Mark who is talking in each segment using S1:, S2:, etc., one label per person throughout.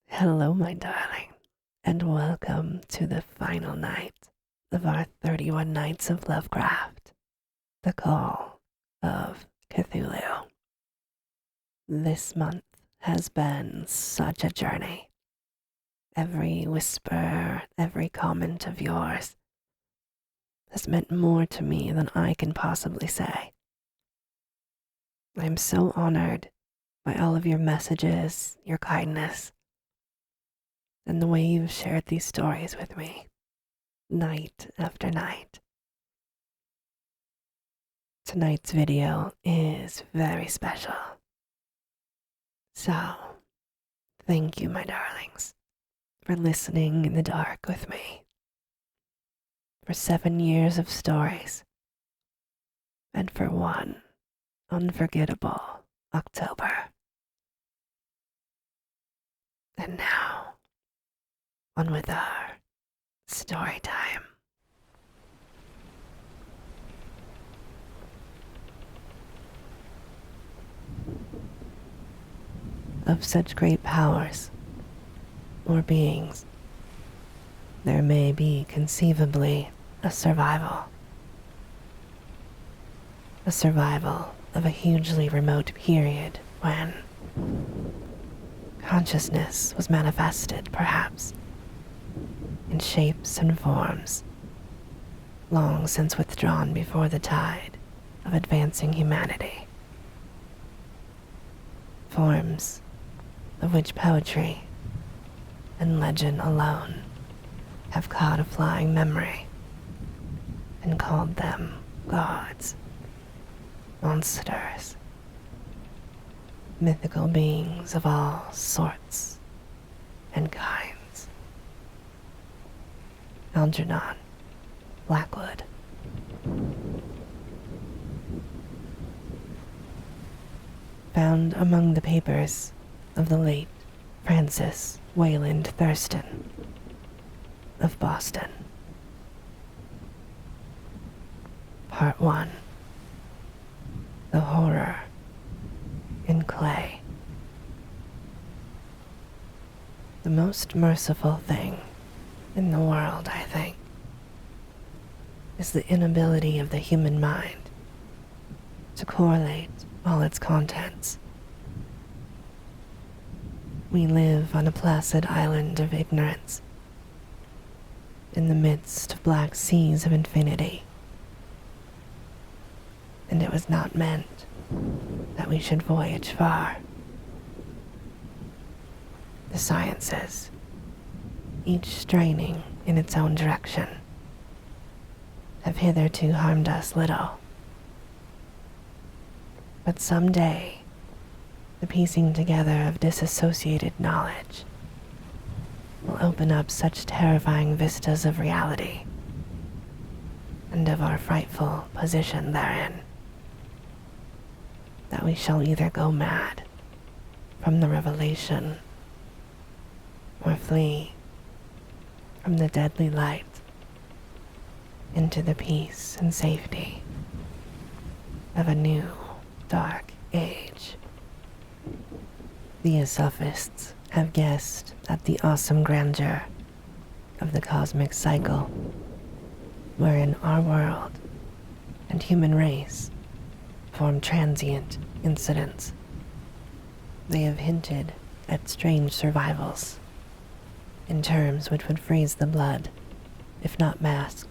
S1: Hello, my darling, and welcome to the final night of our 31 Nights of Lovecraft, the Call of Cthulhu. This month has been such a journey. Every whisper, every comment of yours has meant more to me than I can possibly say. I'm so honored by all of your messages, your kindness, and the way you've shared these stories with me, night after night. Tonight's video is very special. So, thank you, my darlings, for listening in the dark with me. For 7 years of stories, and for one unforgettable October. And now, on with our story time. Of such great powers, or beings, there may be conceivably a survival. A survival of a hugely remote period when consciousness was manifested, perhaps, in shapes and forms long since withdrawn before the tide of advancing humanity. Forms of which poetry and legend alone have caught a flying memory and called them gods, monsters, mythical beings of all sorts and kinds. Algernon Blackwood. Found among the papers of the late Francis Wayland Thurston of Boston. Part 1. The Horror in Clay. The most merciful thing in the world, I think, is the inability of the human mind to correlate all its contents. We live on a placid island of ignorance, in the midst of black seas of infinity, and it was not meant that we should voyage far. The sciences, each straining in its own direction, have hitherto harmed us little. But someday, the piecing together of disassociated knowledge will open up such terrifying vistas of reality and of our frightful position therein, that we shall either go mad from the revelation or flee from the deadly light into the peace and safety of a new dark age. The Sophists have guessed at the awesome grandeur of the cosmic cycle, wherein our world and human race form transient incidents. They have hinted at strange survivals in terms which would freeze the blood, if not masked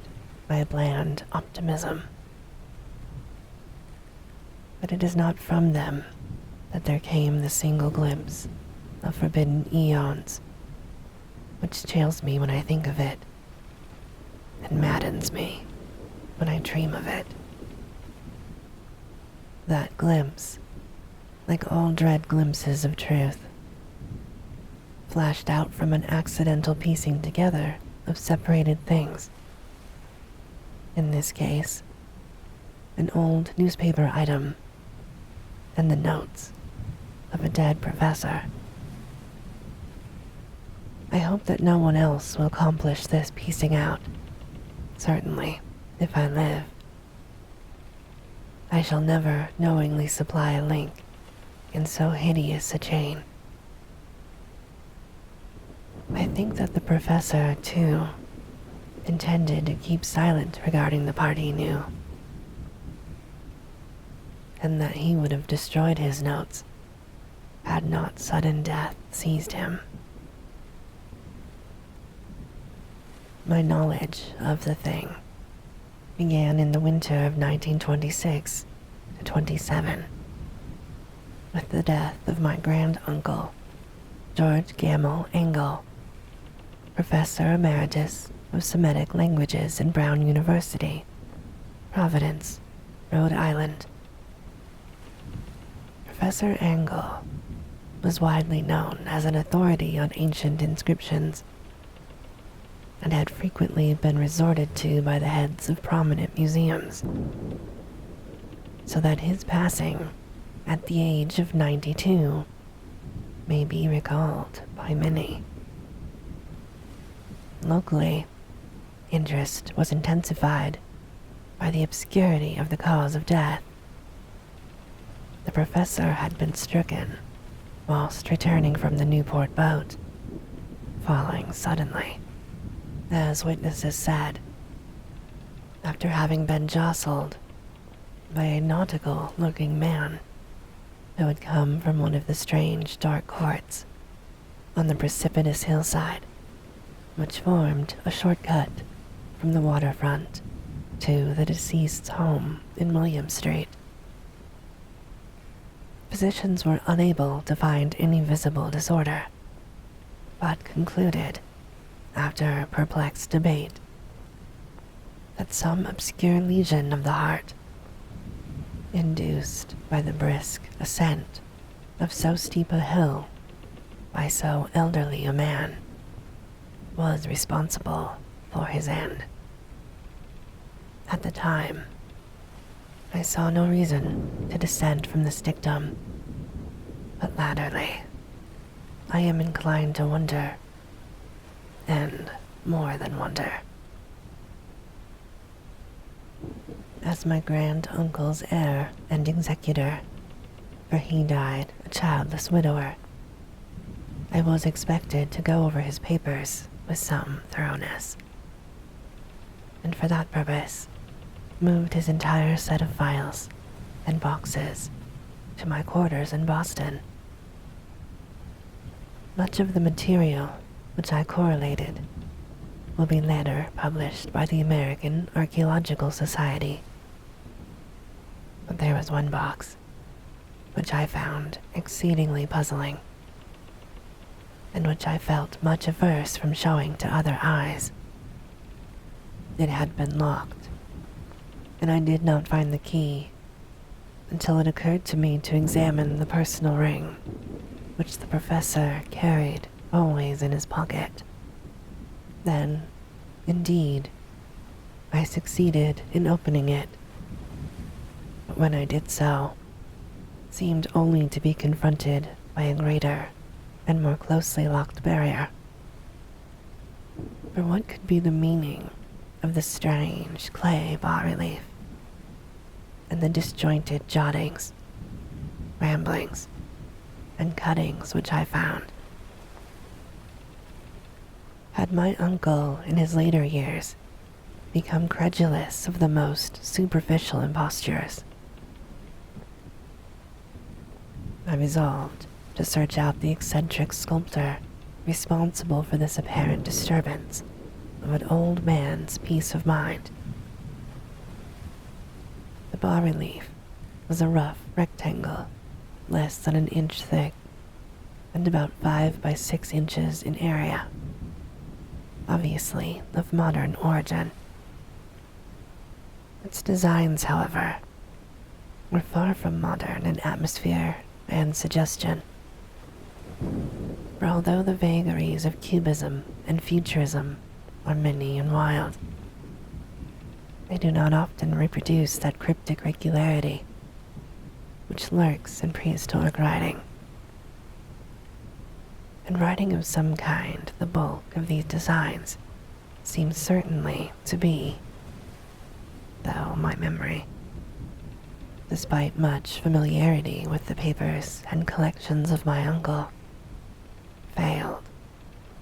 S1: by a bland optimism. But it is not from them that there came the single glimpse of forbidden eons, which chills me when I think of it, and maddens me when I dream of it. That glimpse, like all dread glimpses of truth, flashed out from an accidental piecing together of separated things. In this case, an old newspaper item and the notes of a dead professor. I hope that no one else will accomplish this piecing out. Certainly, if I live, I shall never knowingly supply a link in so hideous a chain. I think that the professor, too, intended to keep silent regarding the part he knew, and that he would have destroyed his notes had not sudden death seized him. My knowledge of the thing began in the winter of 1926 to 27, with the death of my grand-uncle, George Gamel Engel, Professor Emeritus of Semitic Languages in Brown University, Providence, Rhode Island. Professor Engel was widely known as an authority on ancient inscriptions and had frequently been resorted to by the heads of prominent museums, so that his passing at the age of 92 may be recalled by many. Locally, interest was intensified by the obscurity of the cause of death. The professor had been stricken whilst returning from the Newport boat, falling suddenly, as witnesses said, after having been jostled by a nautical-looking man who had come from one of the strange dark courts on the precipitous hillside, which formed a shortcut from the waterfront to the deceased's home in William Street. Physicians were unable to find any visible disorder, but concluded, after perplexed debate, that some obscure lesion of the heart, induced by the brisk ascent of so steep a hill by so elderly a man, was responsible for his end. At the time, I saw no reason to dissent from this dictum, but latterly, I am inclined to wonder, and more than wonder. As my grand-uncle's heir and executor, for he died a childless widower, I was expected to go over his papers with some thoroughness, and for that purpose moved his entire set of files and boxes to my quarters in Boston. Much of the material which I correlated will be later published by the American Archaeological Society. But there was one box which I found exceedingly puzzling, and which I felt much averse from showing to other eyes. It had been locked, and I did not find the key until it occurred to me to examine the personal ring which the professor carried always in his pocket. Then, indeed, I succeeded in opening it, but when I did so, seemed only to be confronted by a greater and more closely locked barrier. For what could be the meaning of the strange clay bas-relief and the disjointed jottings, ramblings, and cuttings which I found? Had my uncle in his later years become credulous of the most superficial impostures? I resolved to search out the eccentric sculptor responsible for this apparent disturbance of an old man's peace of mind. The bas-relief was a rough rectangle, less than an inch thick, and about 5 by 6 inches in area, obviously of modern origin. Its designs, however, were far from modern in atmosphere and suggestion. For although the vagaries of cubism and futurism are many and wild, they do not often reproduce that cryptic regularity which lurks in prehistoric writing. In writing of some kind, the bulk of these designs seems certainly to be, though my memory, despite much familiarity with the papers and collections of my uncle, failed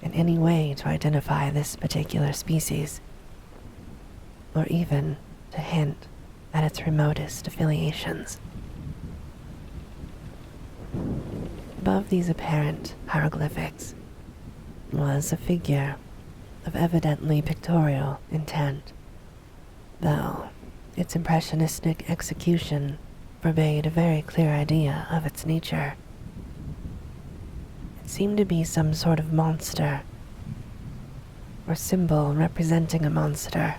S1: in any way to identify this particular species, or even to hint at its remotest affiliations. Above these apparent hieroglyphics was a figure of evidently pictorial intent, though its impressionistic execution forbade a very clear idea of its nature. It seemed to be some sort of monster, or symbol representing a monster,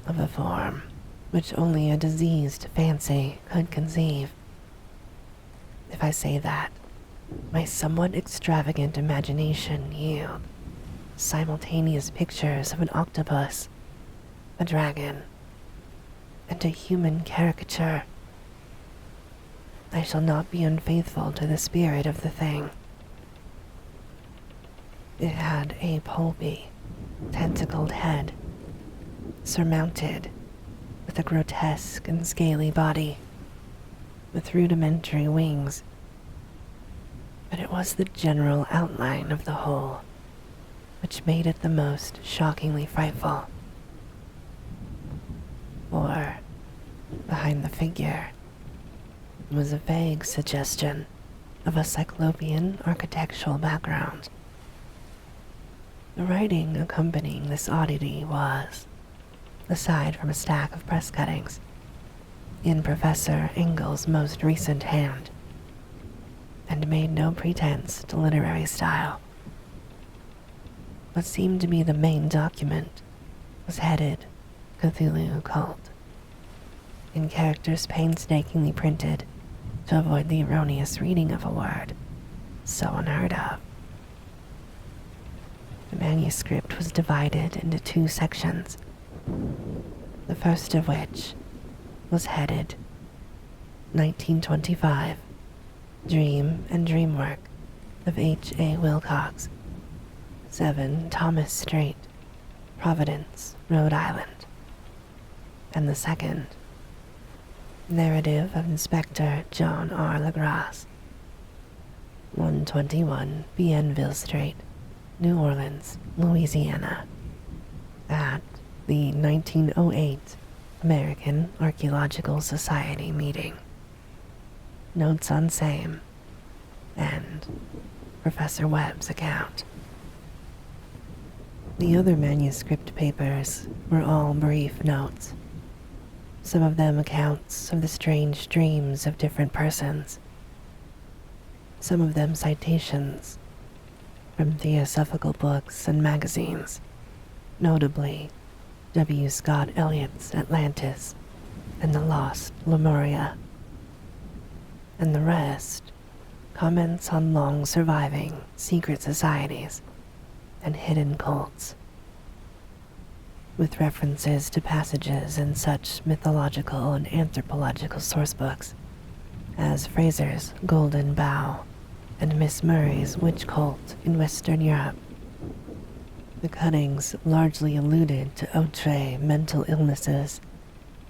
S1: of a form which only a diseased fancy could conceive. If I say that, my somewhat extravagant imagination yield simultaneous pictures of an octopus, a dragon, and a human caricature, I shall not be unfaithful to the spirit of the thing. It had a pulpy, tentacled head, surmounted with a grotesque and scaly body, with rudimentary wings, but it was the general outline of the whole which made it the most shockingly frightful. For behind the figure was a vague suggestion of a cyclopean architectural background. The writing accompanying this oddity was, aside from a stack of press cuttings, in Professor Engel's most recent hand, and made no pretense to literary style. What seemed to be the main document was headed Cthulhu Cult, in characters painstakingly printed to avoid the erroneous reading of a word so unheard of. The manuscript was divided into two sections, the first of which was headed 1925, Dream and Dreamwork of H.A. Wilcox, 7 Thomas Street, Providence, Rhode Island, and the second, Narrative of Inspector John R. Legrasse, 121 Bienville Street, New Orleans, Louisiana, at the 1908 American Archaeological Society meeting. Notes on same, and Professor Webb's account. The other manuscript papers were all brief notes, some of them accounts of the strange dreams of different persons, some of them citations from theosophical books and magazines, notably W. Scott Eliot's Atlantis and the Lost Lemuria, and the rest comments on long-surviving secret societies and hidden cults, with references to passages in such mythological and anthropological sourcebooks as Fraser's Golden Bough and Miss Murray's Witch Cult in Western Europe. The cuttings largely alluded to outre mental illnesses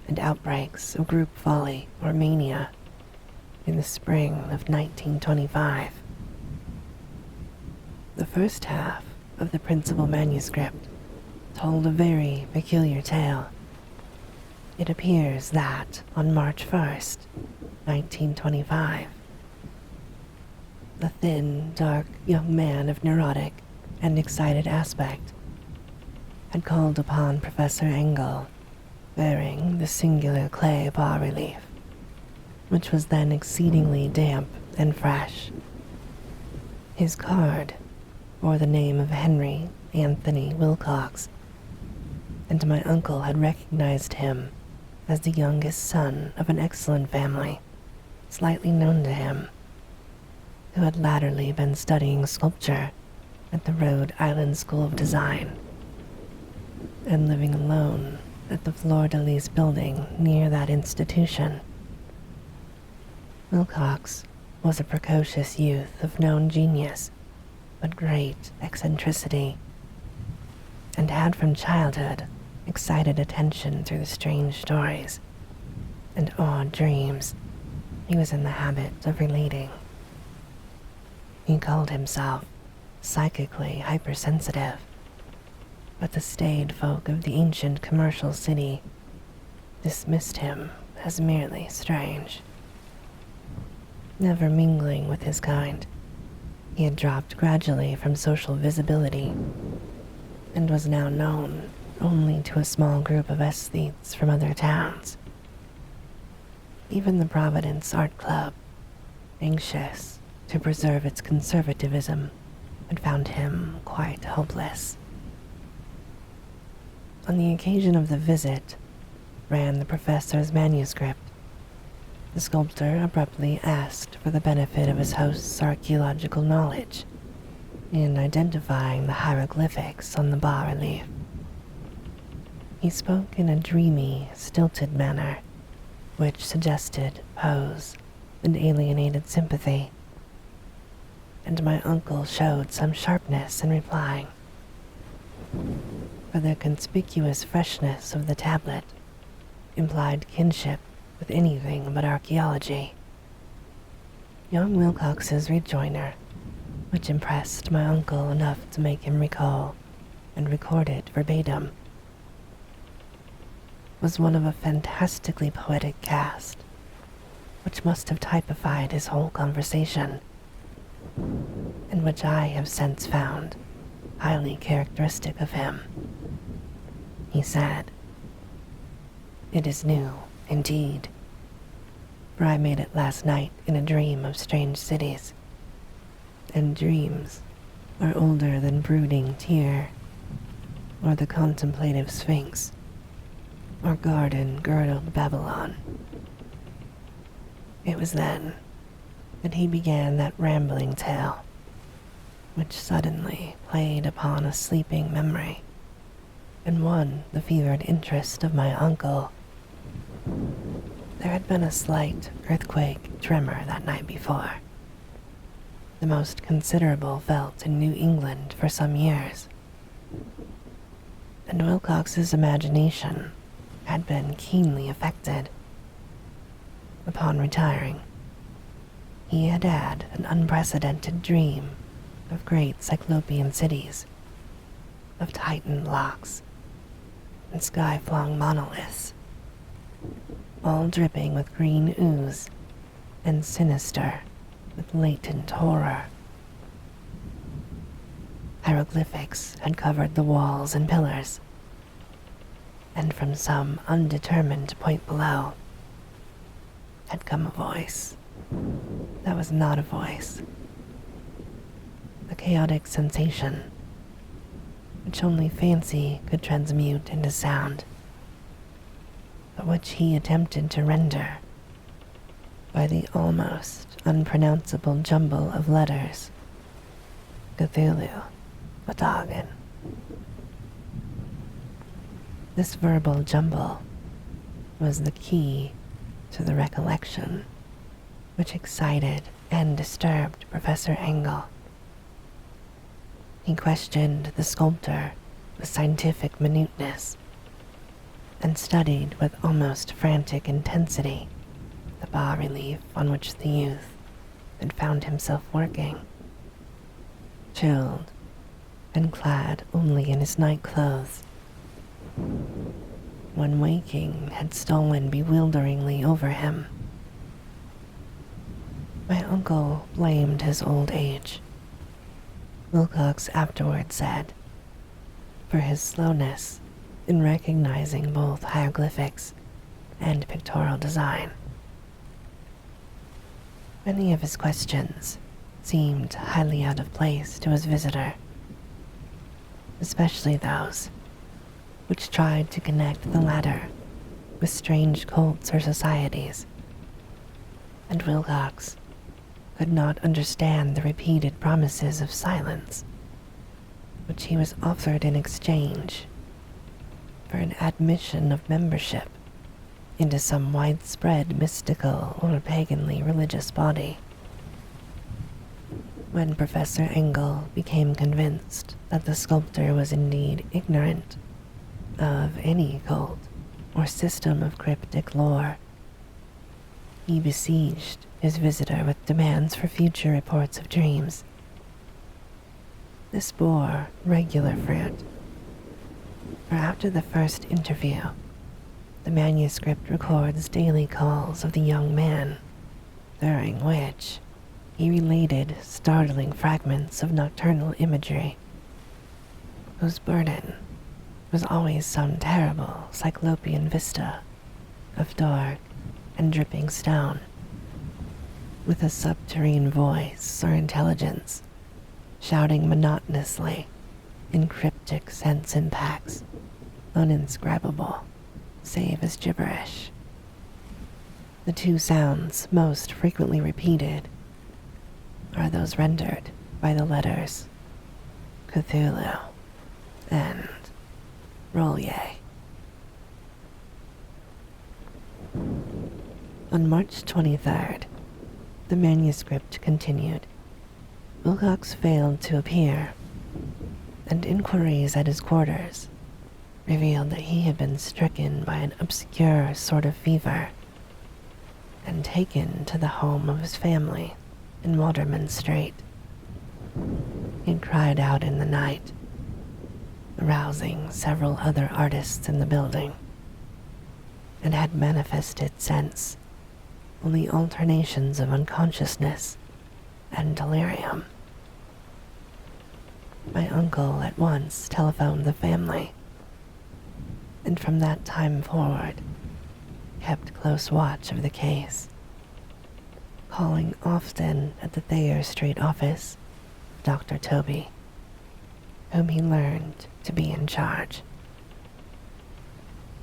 S1: and outbreaks of group folly or mania in the spring of 1925. The first half of the principal manuscript told a very peculiar tale. It appears that on March 1st, 1925, a thin, dark young man of neurotic and excited aspect had called upon Professor Engel, bearing the singular clay bas-relief, which was then exceedingly damp and fresh. His card bore the name of Henry Anthony Wilcox, and my uncle had recognized him as the youngest son of an excellent family, slightly known to him, who had latterly been studying sculpture at the Rhode Island School of Design, and living alone at the Fleur-de-Lis building near that institution. Wilcox was a precocious youth of known genius, but great eccentricity, and had from childhood excited attention through the strange stories and odd dreams he was in the habit of relating. He called himself psychically hypersensitive, but the staid folk of the ancient commercial city dismissed him as merely strange. Never mingling with his kind, he had dropped gradually from social visibility and was now known only to a small group of aesthetes from other towns. Even the Providence Art Club, anxious to preserve its conservatism, had found him quite hopeless. On the occasion of the visit, ran the professor's manuscript. The sculptor abruptly asked for the benefit of his host's archaeological knowledge in identifying the hieroglyphics on the bas-relief. He spoke in a dreamy, stilted manner, which suggested pose and alienated sympathy, and my uncle showed some sharpness in replying. For the conspicuous freshness of the tablet implied kinship with anything but archaeology. Young Wilcox's rejoinder, which impressed my uncle enough to make him recall and record it verbatim, was one of a fantastically poetic cast, which must have typified his whole conversation, and which I have since found highly characteristic of him. He said, "It is new, indeed, for I made it last night in a dream of strange cities, and dreams are older than brooding Tyr, or the contemplative Sphinx, or garden-girdled Babylon." It was then that he began that rambling tale, which suddenly played upon a sleeping memory and won the fevered interest of my uncle. There had been a slight earthquake tremor that night before, the most considerable felt in New England for some years, and Wilcox's imagination had been keenly affected. Upon retiring, he had had an unprecedented dream of great cyclopean cities, of titan locks and sky-flung monoliths, all dripping with green ooze and sinister with latent horror. Hieroglyphics had covered the walls and pillars, and from some undetermined point below had come a voice that was not a voice, a chaotic sensation which only fancy could transmute into sound, but which he attempted to render by the almost unpronounceable jumble of letters: Cthulhu, Vatagan. This verbal jumble was the key to the recollection which excited and disturbed Professor Engel. He questioned the sculptor with scientific minuteness and studied with almost frantic intensity the bas-relief on which the youth had found himself working, chilled and clad only in his night clothes. When waking had stolen bewilderingly over him, my uncle blamed his old age, Wilcox afterward said, for his slowness in recognizing both hieroglyphics and pictorial design. Many of his questions seemed highly out of place to his visitor, especially those which tried to connect the latter with strange cults or societies, and Wilcox could not understand the repeated promises of silence which he was offered in exchange for an admission of membership into some widespread mystical or paganly religious body. When Professor Engel became convinced that the sculptor was indeed ignorant of any cult or system of cryptic lore, he besieged his visitor with demands for future reports of dreams. This bore regular fruit, for after the first interview, the manuscript records daily calls of the young man, during which he related startling fragments of nocturnal imagery, whose burden was always some terrible cyclopean vista of dark and dripping stone, with a subterranean voice or intelligence shouting monotonously in cryptic sense impacts, uninscribable save as gibberish. The two sounds most frequently repeated are those rendered by the letters Cthulhu and Rolye. On March 23rd, the manuscript continued. Wilcox failed to appear, and inquiries at his quarters revealed that he had been stricken by an obscure sort of fever and taken to the home of his family in Waterman Street. He had cried out in the night, arousing several other artists in the building, and had manifested since only alternations of unconsciousness and delirium. My uncle at once telephoned the family, and from that time forward kept close watch of the case, calling often at the Thayer Street office of Dr. Toby, whom he learned to be in charge.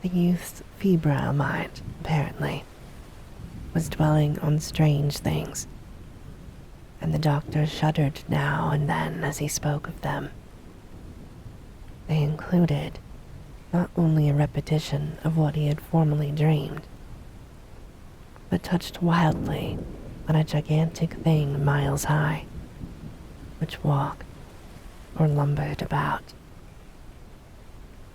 S1: The youth's febrile mind, apparently, was dwelling on strange things, and the doctor shuddered now and then as he spoke of them. They included not only a repetition of what he had formerly dreamed, but touched wildly on a gigantic thing miles high, which walked or lumbered about.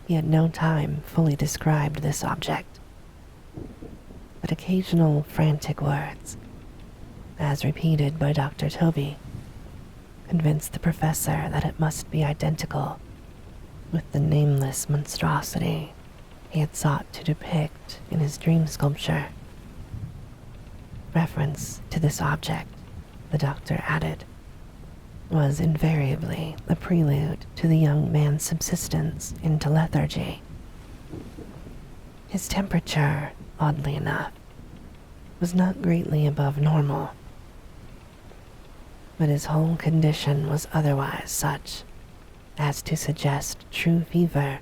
S1: He had no time fully described this object, but occasional frantic words, as repeated by Dr. Toby, convinced the professor that it must be identical with the nameless monstrosity he had sought to depict in his dream sculpture. Reference to this object, the doctor added, was invariably the prelude to the young man's subsistence into lethargy. His temperature, oddly enough, was not greatly above normal, but his whole condition was otherwise such as to suggest true fever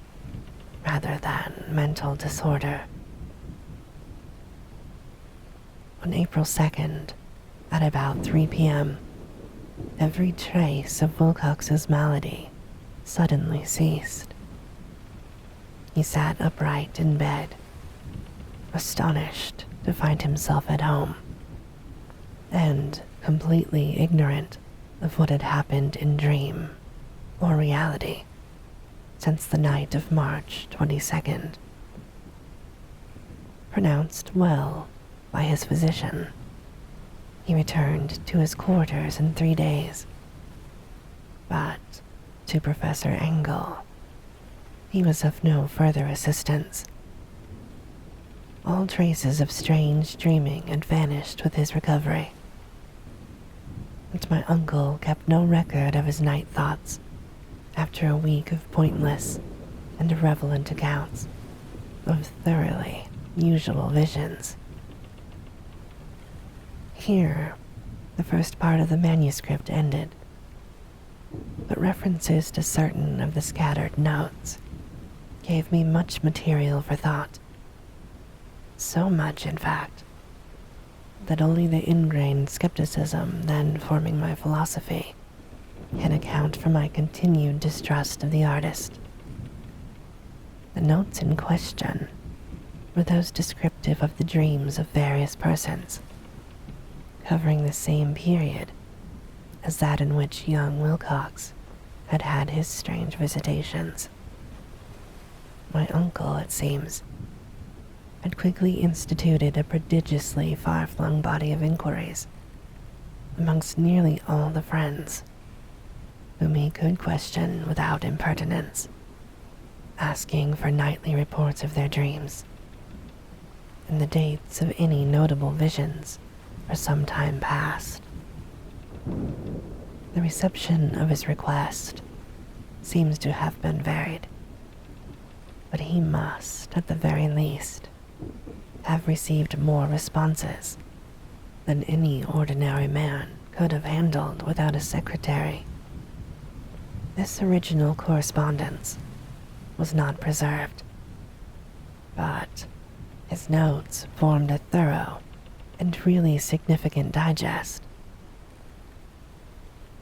S1: rather than mental disorder. On April 2nd, at about 3 p.m., every trace of Wilcox's malady suddenly ceased. He sat upright in bed, astonished to find himself at home, and completely ignorant of what had happened in dream or reality since the night of March 22nd. Pronounced well by his physician, he returned to his quarters in 3 days, but to Professor Engel, he was of no further assistance. All traces of strange dreaming had vanished with his recovery, and my uncle kept no record of his night thoughts after a week of pointless and irrelevant accounts of thoroughly usual visions. Here, the first part of the manuscript ended, but references to certain of the scattered notes gave me much material for thought. So much, in fact, that only the ingrained skepticism then forming my philosophy can account for my continued distrust of the artist. The notes in question were those descriptive of the dreams of various persons, covering the same period as that in which young Wilcox had had his strange visitations. My uncle, it seems, had quickly instituted a prodigiously far-flung body of inquiries amongst nearly all the friends, whom he could question without impertinence, asking for nightly reports of their dreams and the dates of any notable visions for some time past. The reception of his request seems to have been varied, but he must, at the very least, have received more responses than any ordinary man could have handled without a secretary. This original correspondence was not preserved, but his notes formed a thorough and really significant digest.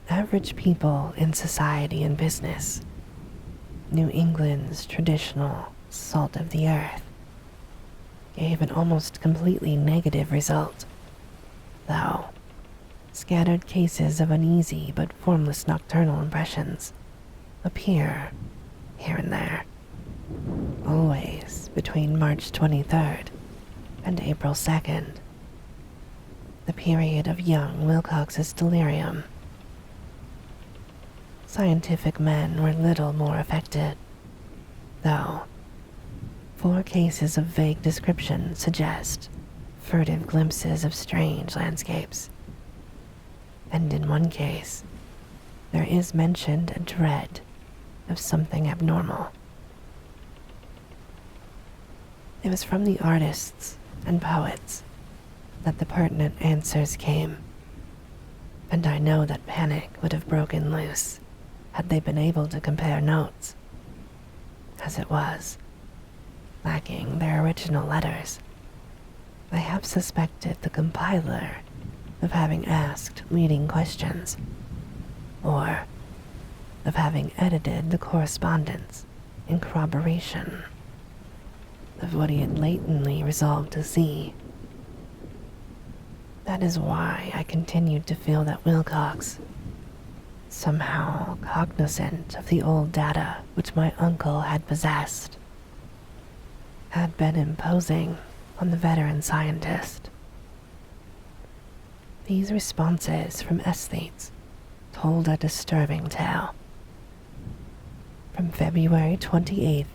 S1: Average people in society and business, New England's traditional salt of the earth, gave an almost completely negative result, though scattered cases of uneasy but formless nocturnal impressions appear here and there, always between March 23rd and April 2nd, the period of young Wilcox's delirium. Scientific men were little more affected, though 4 cases of vague description suggest furtive glimpses of strange landscapes, and in one case, there is mentioned a dread of something abnormal. It was from the artists and poets that the pertinent answers came, and I know that panic would have broken loose had they been able to compare notes. As it was, lacking their original letters, I have suspected the compiler of having asked leading questions, or of having edited the correspondence in corroboration of what he had latently resolved to see. That is why I continued to feel that Wilcox, somehow cognizant of the old data which my uncle had possessed, had been imposing on the veteran scientist. These responses from aesthetes told a disturbing tale. From February 28th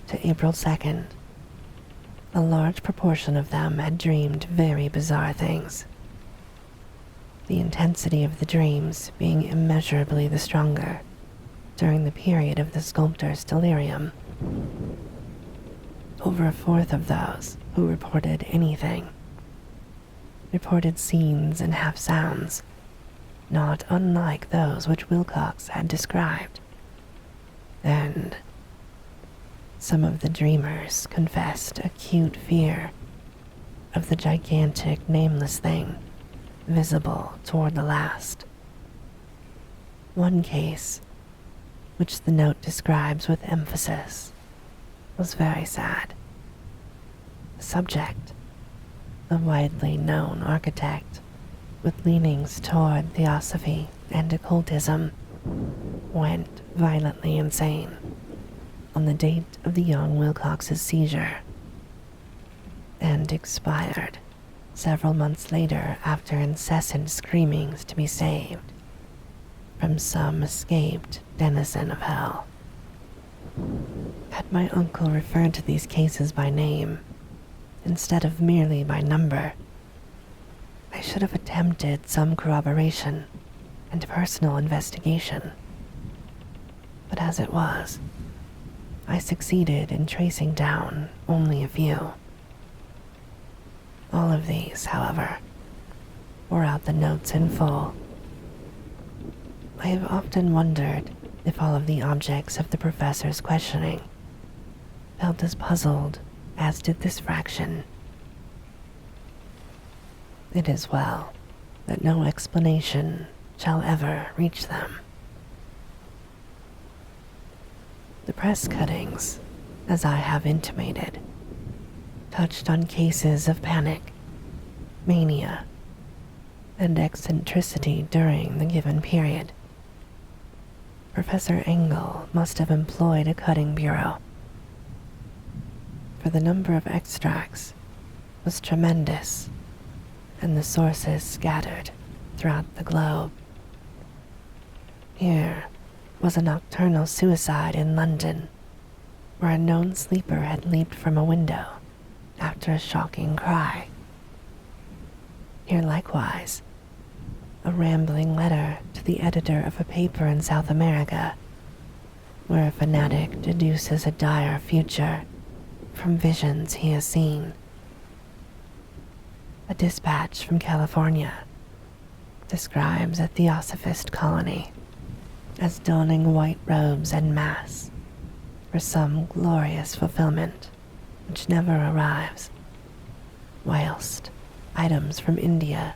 S1: to April 2nd, a large proportion of them had dreamed very bizarre things, the intensity of the dreams being immeasurably the stronger during the period of the sculptor's delirium. Over a fourth of those who reported anything reported scenes and half-sounds not unlike those which Wilcox had described, and some of the dreamers confessed acute fear of the gigantic nameless thing visible toward the last. One case, which the note describes with emphasis, was very sad. The subject, a widely known architect with leanings toward theosophy and occultism, went violently insane on the date of the young Wilcox's seizure, and expired several months later after incessant screamings to be saved from some escaped denizen of hell. Had my uncle referred to these cases by name, instead of merely by number, I should have attempted some corroboration and personal investigation. But as it was, I succeeded in tracing down only a few. All of these, however, were out the notes in full. I have often wondered if all of the objects of the professor's questioning felt as puzzled as did this fraction. It is well that no explanation shall ever reach them. The press cuttings, as I have intimated, touched on cases of panic, mania, and eccentricity during the given period. Professor Engel must have employed a cutting bureau, for the number of extracts was tremendous, and the sources scattered throughout the globe. Here was a nocturnal suicide in London, where a known sleeper had leaped from a window after a shocking cry. Here likewise, a rambling letter to the editor of a paper in South America, where a fanatic deduces a dire future from visions he has seen. A dispatch from California describes a theosophist colony as donning white robes en masse for some glorious fulfillment which never arrives, whilst items from India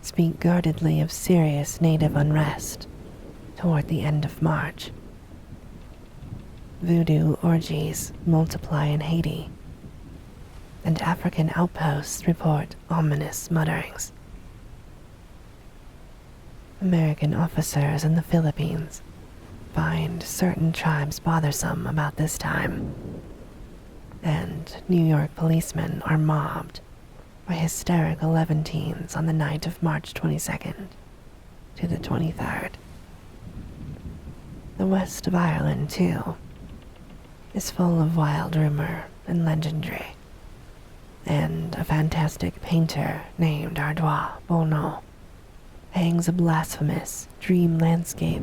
S1: speak guardedly of serious native unrest toward the end of March. Voodoo orgies multiply in Haiti, and African outposts report ominous mutterings. American officers in the Philippines find certain tribes bothersome about this time, and New York policemen are mobbed by hysterical Levantines on the night of March 22nd to the 23rd. The west of Ireland, too, is full of wild rumor and legendry, and a fantastic painter named Ardois Bonneau hangs a blasphemous dream landscape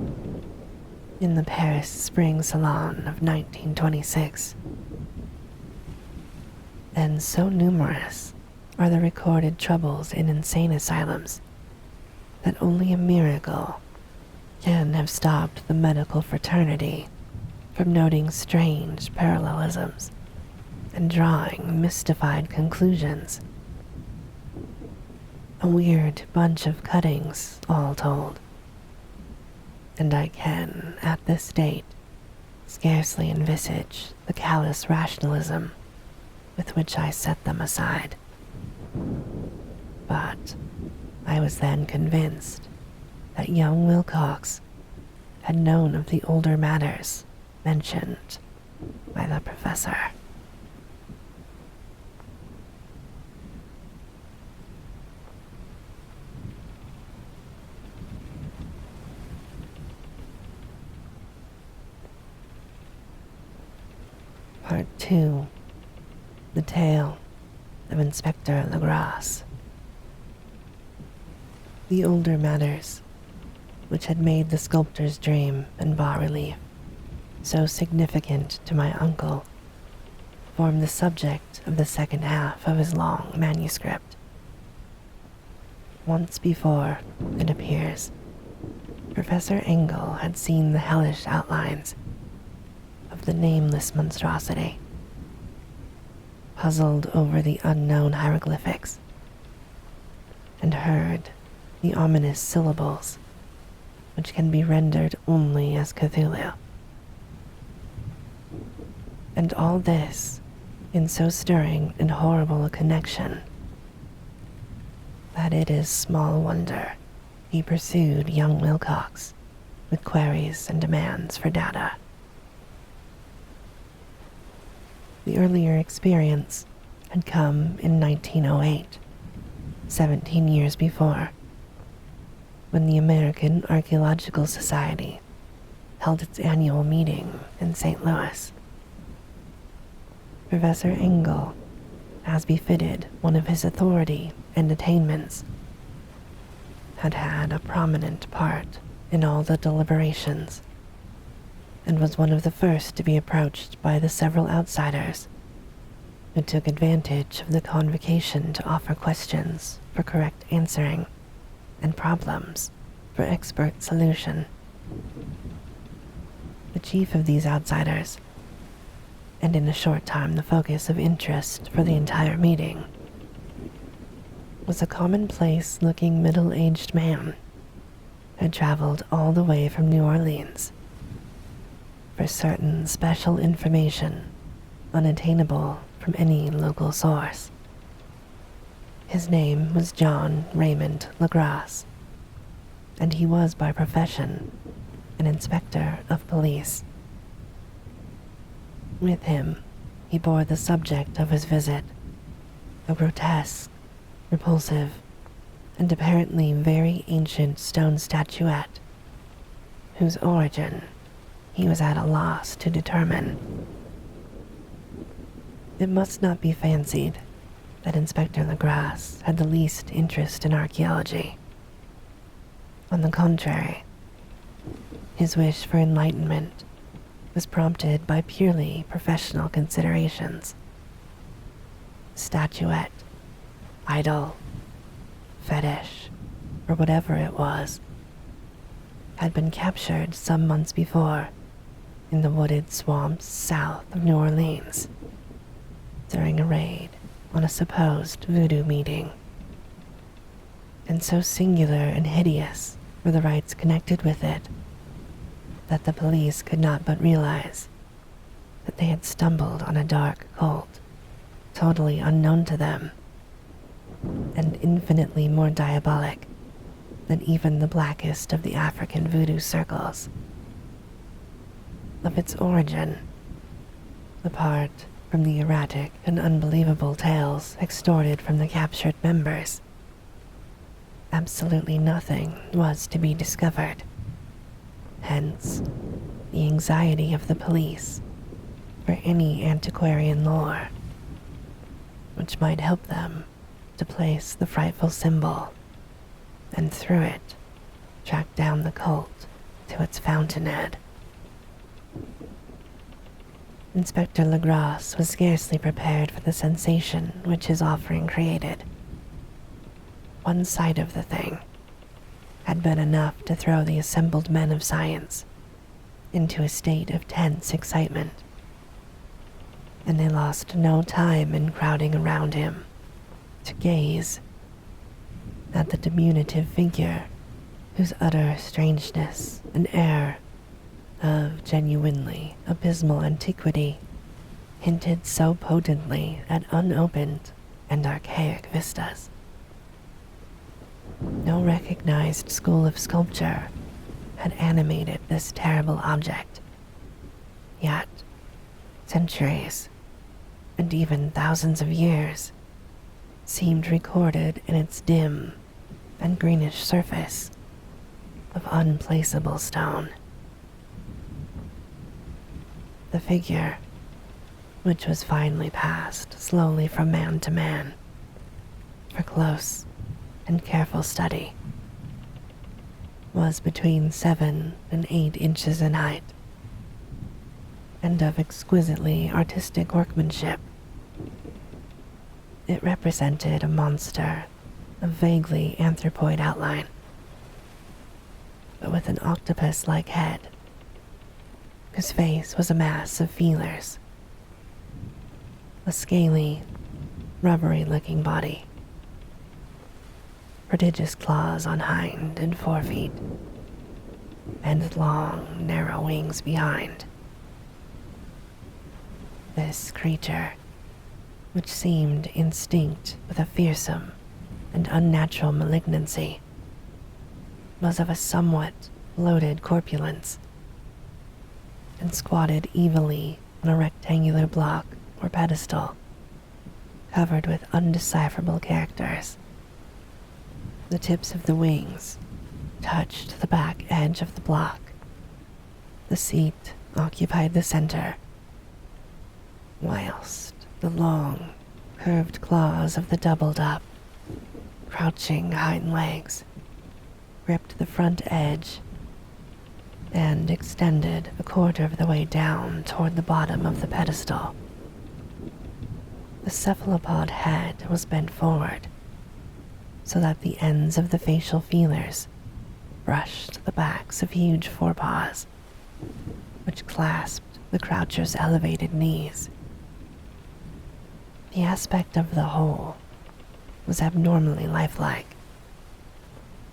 S1: in the Paris Spring Salon of 1926. And so numerous are the recorded troubles in insane asylums that only a miracle can have stopped the medical fraternity from noting strange parallelisms and drawing mystified conclusions. A weird bunch of cuttings, all told, and I can, at this date, scarcely envisage the callous rationalism with which I set them aside. But I was then convinced that young Wilcox had known of the older matters mentioned by the professor. Part 2. The Tale of Inspector Legrasse. The older matters, which had made the sculptor's dream and bas-relief so significant to my uncle, formed the subject of the second half of his long manuscript. Once before, it appears, Professor Engel had seen the hellish outlines of the nameless monstrosity, puzzled over the unknown hieroglyphics, and heard the ominous syllables which can be rendered only as Cthulhu. And all this in so stirring and horrible a connection that it is small wonder he pursued young Wilcox with queries and demands for data. The earlier experience had come in 1908, 17 years before, when the American Archaeological Society held its annual meeting in St. Louis. Professor Engel, as befitted one of his authority and attainments, had had a prominent part in all the deliberations, and was one of the first to be approached by the several outsiders who took advantage of the convocation to offer questions for correct answering and problems for expert solution. The chief of these outsiders, and in a short time the focus of interest for the entire meeting, was a commonplace-looking middle-aged man who had traveled all the way from New Orleans for certain special information unattainable from any local source. His name was John Raymond Legrasse, and he was by profession an inspector of police. With him, he bore the subject of his visit, a grotesque, repulsive, and apparently very ancient stone statuette, whose origin he was at a loss to determine. It must not be fancied that Inspector Legrasse had the least interest in archaeology. On the contrary, his wish for enlightenment was prompted by purely professional considerations. Statuette, idol, fetish, or whatever it was, had been captured some months before in the wooded swamps south of New Orleans during a raid on a supposed voodoo meeting. And so singular and hideous were the rites connected with it that the police could not but realize that they had stumbled on a dark cult totally unknown to them and infinitely more diabolic than even the blackest of the African voodoo circles. Of its origin, apart from the erratic and unbelievable tales extorted from the captured members, absolutely nothing was to be discovered. Hence, the anxiety of the police for any antiquarian lore which might help them to place the frightful symbol and through it track down the cult to its fountainhead. Inspector Legrasse was scarcely prepared for the sensation which his offering created. One sight of the thing had been enough to throw the assembled men of science into a state of tense excitement, and they lost no time in crowding around him to gaze at the diminutive figure whose utter strangeness and air of genuinely abysmal antiquity hinted so potently at unopened and archaic vistas. No recognized school of sculpture had animated this terrible object, yet centuries and even thousands of years seemed recorded in its dim and greenish surface of unplaceable stone. The figure, which was finally passed slowly from man to man for close and careful study, was between 7 and 8 inches in height, and of exquisitely artistic workmanship. It represented a monster of vaguely anthropoid outline, but with an octopus-like head, whose face was a mass of feelers, a scaly, rubbery-looking body, prodigious claws on hind and forefeet, and long, narrow wings behind. This creature, which seemed instinct with a fearsome and unnatural malignancy, was of a somewhat bloated corpulence, and squatted evilly on a rectangular block or pedestal covered with undecipherable characters. The tips of the wings touched the back edge of the block. The seat occupied the center, whilst the long, curved claws of the doubled-up, crouching hind legs gripped the front edge and extended a quarter of the way down toward the bottom of the pedestal. The cephalopod head was bent forward, so that the ends of the facial feelers brushed the backs of huge forepaws, which clasped the croucher's elevated knees. The aspect of the whole was abnormally lifelike,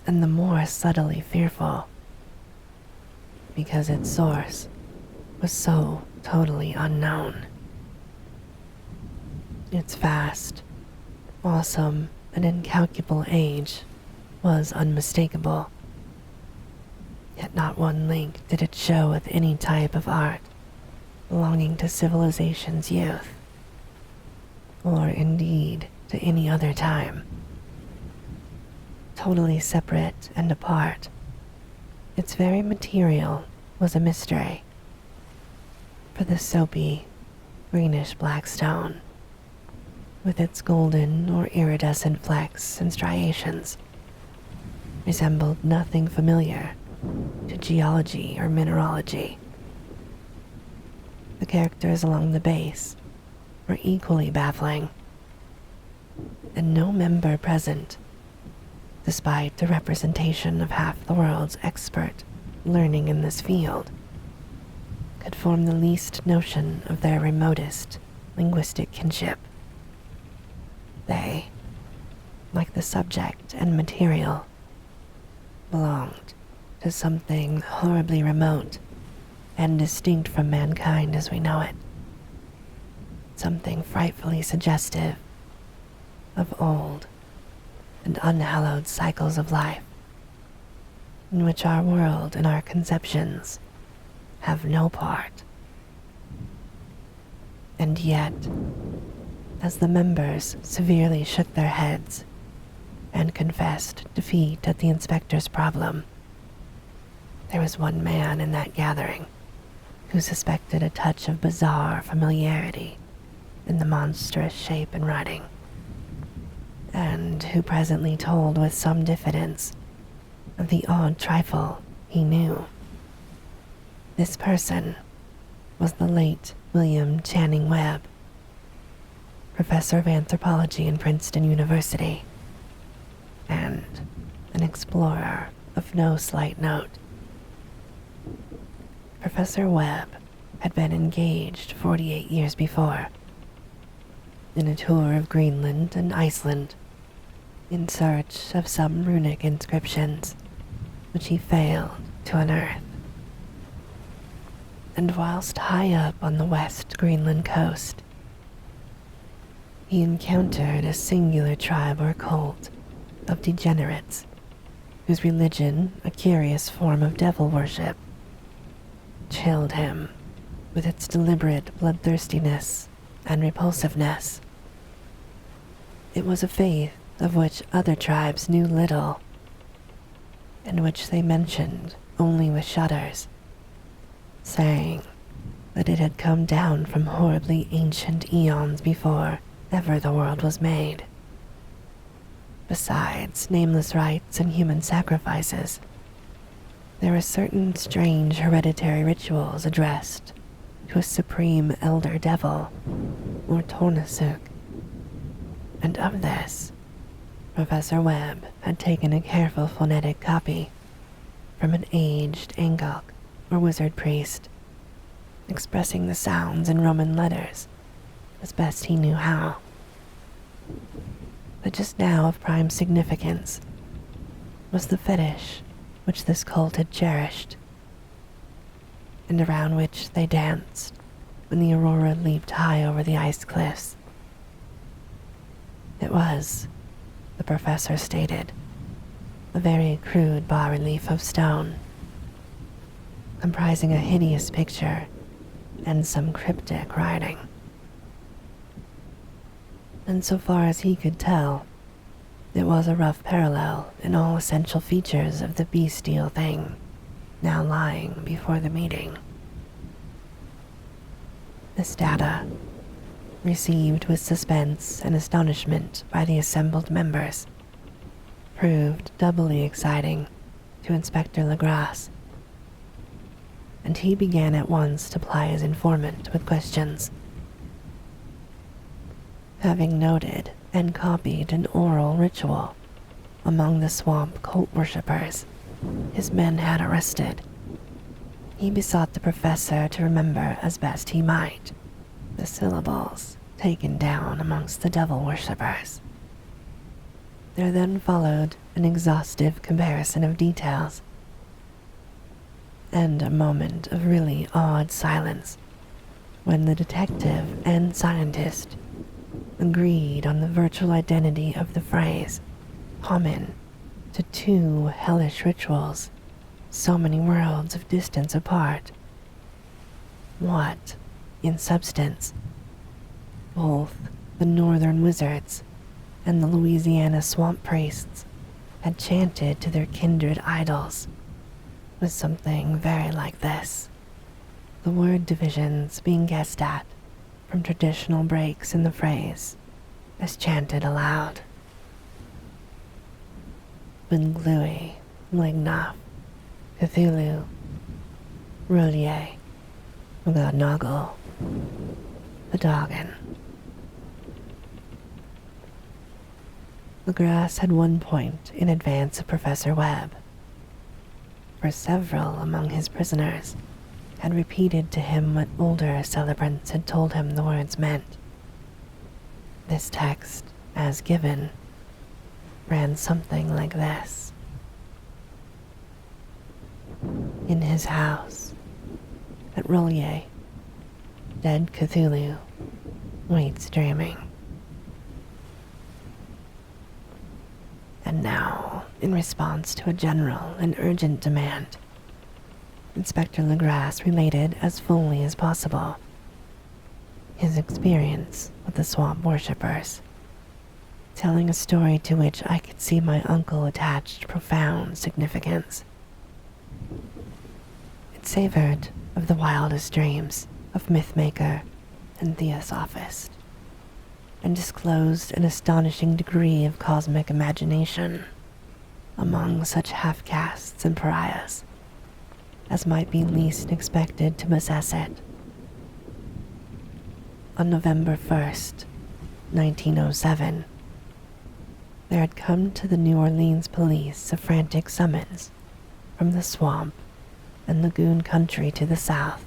S1: and the more subtly fearful because its source was so totally unknown. Its vast, awesome, and incalculable age was unmistakable, yet not one link did it show with any type of art belonging to civilization's youth, or indeed to any other time. Totally separate and apart, its very material was a mystery, For the soapy, greenish-black stone, with its golden or iridescent flecks and striations, resembled nothing familiar to geology or mineralogy. The characters along the base were equally baffling, and no member present, despite the representation of half the world's expert learning in this field, could form the least notion of their remotest linguistic kinship. They, like the subject and material, belonged to something horribly remote and distinct from mankind as we know it. Something frightfully suggestive of old and unhallowed cycles of life, in which our world and our conceptions have no part. And yet, as the members severely shook their heads and confessed defeat at the inspector's problem, there was one man in that gathering who suspected a touch of bizarre familiarity in the monstrous shape and writing, and who presently told with some diffidence of the odd trifle he knew. This person was the late William Channing Webb, professor of anthropology in Princeton University, and an explorer of no slight note. Professor Webb had been engaged 48 years before in a tour of Greenland and Iceland in search of some runic inscriptions which he failed to unearth. And whilst high up on the west Greenland coast, he encountered a singular tribe or cult of degenerates whose religion, a curious form of devil worship, chilled him with its deliberate bloodthirstiness and repulsiveness. It was a faith of which other tribes knew little, and which they mentioned only with shudders, saying that it had come down from horribly ancient eons before ever the world was made. Besides nameless rites and human sacrifices, there were certain strange hereditary rituals addressed to a supreme elder devil, or Tornasuk. And of this, Professor Webb had taken a careful phonetic copy from an aged Angok, or wizard priest, expressing the sounds in Roman letters as best he knew how. But just now of prime significance was the fetish which this cult had cherished, and around which they danced when the aurora leaped high over the ice cliffs. It was, the professor stated, a very crude bas-relief of stone, comprising a hideous picture and some cryptic writing. And so far as he could tell, it was a rough parallel in all essential features of the bestial thing now lying before the meeting. This data, received with suspense and astonishment by the assembled members, proved doubly exciting to Inspector Legrasse, and he began at once to ply his informant with questions. Having noted and copied an oral ritual among the swamp cult worshippers his men had arrested, he besought the professor to remember as best he might the syllables taken down amongst the devil worshippers. There then followed an exhaustive comparison of details, and a moment of really awed silence when the detective and scientist agreed on the virtual identity of the phrase common to two hellish rituals so many worlds of distance apart. What, in substance, both the northern wizards and the Louisiana swamp priests had chanted to their kindred idols was something very like this: the word divisions being guessed at from traditional breaks in the phrase as chanted aloud. Benglui, Lignaf, Cthulhu, Rolier, Ugadnoggle, the Doggin. Legrasse had 1 point in advance of Professor Webb, for several among his prisoners had repeated to him what older celebrants had told him the words meant. This text, as given, ran something like this. In his house, at Rolier, dead Cthulhu waits dreaming. And now, in response to a general and urgent demand, Inspector Legrasse related as fully as possible his experience with the swamp worshippers, telling a story to which I could see my uncle attached profound significance. It savored of the wildest dreams of mythmaker and theosophist, and disclosed an astonishing degree of cosmic imagination among such half-castes and pariahs as might be least expected to possess it. On November 1st, 1907, there had come to the New Orleans police a frantic summons from the swamp and lagoon country to the south.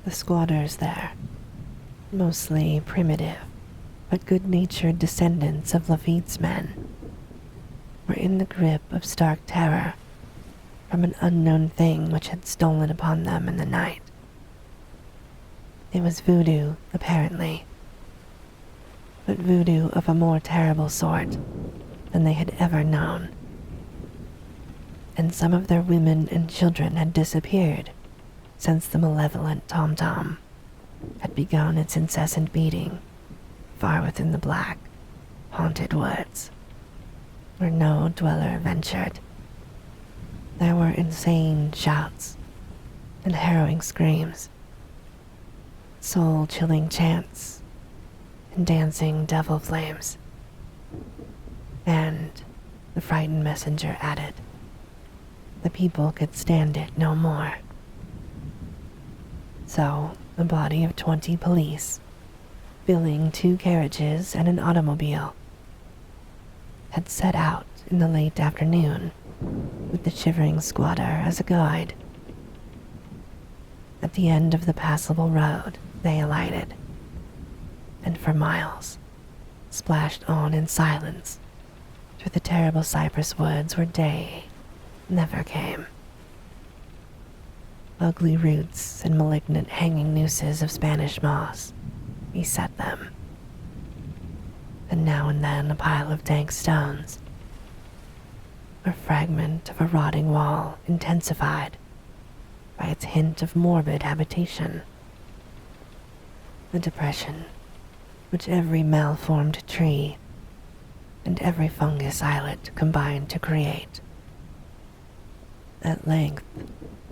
S1: The squatters there, mostly primitive but good-natured descendants of Lafitte's men, were in the grip of stark terror from an unknown thing which had stolen upon them in the night. It was voodoo, apparently, but voodoo of a more terrible sort than they had ever known. And some of their women and children had disappeared since the malevolent tom-tom had begun its incessant beating far within the black, haunted woods, where no dweller ventured. There were insane shouts and harrowing screams, soul-chilling chants, and dancing devil flames. And, the frightened messenger added, the people could stand it no more. So, a body of 20 police, filling 2 carriages and an automobile, had set out in the late afternoon with the shivering squatter as a guide. At the end of the passable road, they alighted, and for miles splashed on in silence through the terrible cypress woods where day never came. Ugly roots and malignant hanging nooses of Spanish moss beset them, and now and then a pile of dank stones, or fragment of a rotting wall intensified by its hint of morbid habitation. The depression which every malformed tree and every fungus islet combined to create. At length,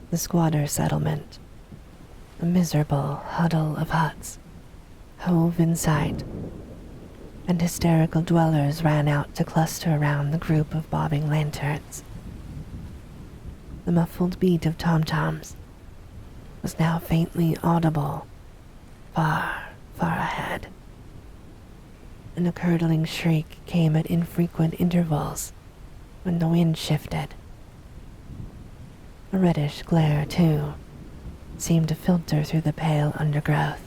S1: the squatter settlement, a miserable huddle of huts, hove in sight, and hysterical dwellers ran out to cluster around the group of bobbing lanterns. The muffled beat of tom-toms was now faintly audible, far, far ahead, and a curdling shriek came at infrequent intervals when the wind shifted. A reddish glare, too, seemed to filter through the pale undergrowth,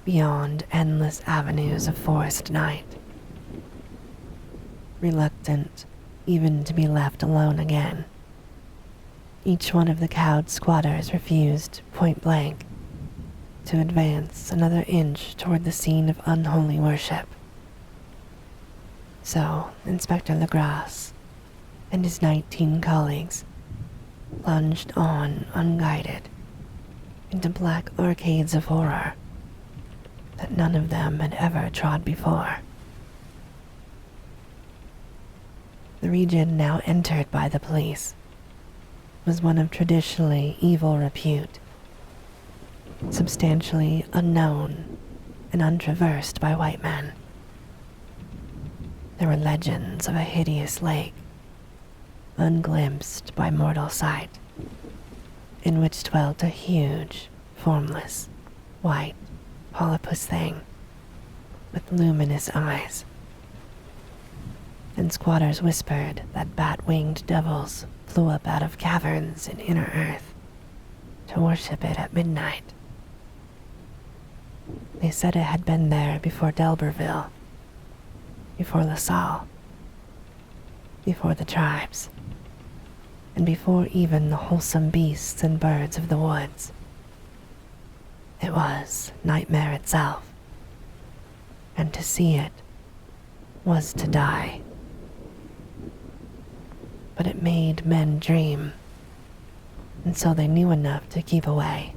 S1: beyond endless avenues of forest night. Reluctant even to be left alone again, each one of the cowed squatters refused, point blank, to advance another inch toward the scene of unholy worship. So Inspector Legrasse and his 19 colleagues plunged on unguided into black arcades of horror that none of them had ever trod before. The region now entered by the police was one of traditionally evil repute, substantially unknown and untraversed by white men. There were legends of a hideous lake, unglimpsed by mortal sight, in which dwelt a huge, formless, white polypus thing with luminous eyes. And squatters whispered that bat-winged devils flew up out of caverns in inner earth to worship it at midnight. They said it had been there before Delberville, before LaSalle, before the tribes, and before even the wholesome beasts and birds of the woods. It was nightmare itself, and to see it was to die. But it made men dream, and so they knew enough to keep away.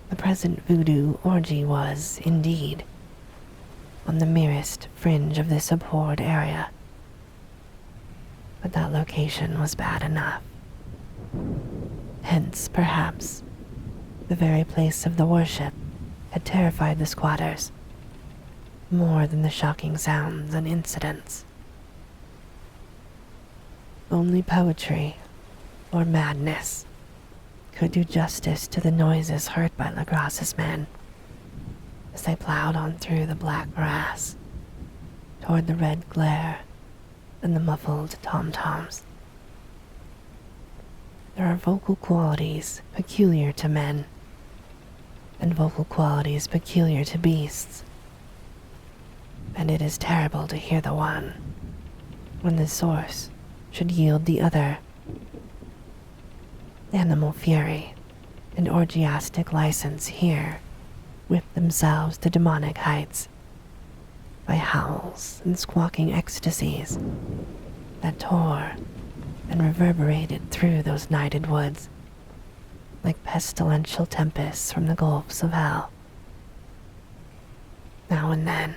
S1: The present voodoo orgy was, indeed, on the merest fringe of this abhorred area, but that location was bad enough. Hence, perhaps, the very place of the worship had terrified the squatters more than the shocking sounds and incidents. Only poetry or madness could do justice to the noises heard by Legrasse's men as they plowed on through the black grass toward the red glare and the muffled tom-toms. There are vocal qualities peculiar to men and vocal qualities peculiar to beasts, and it is terrible to hear the one when the source should yield the other. Animal fury and orgiastic license here whip themselves to demonic heights by howls and squawking ecstasies that tore and reverberated through those nighted woods like pestilential tempests from the gulfs of hell. Now and then,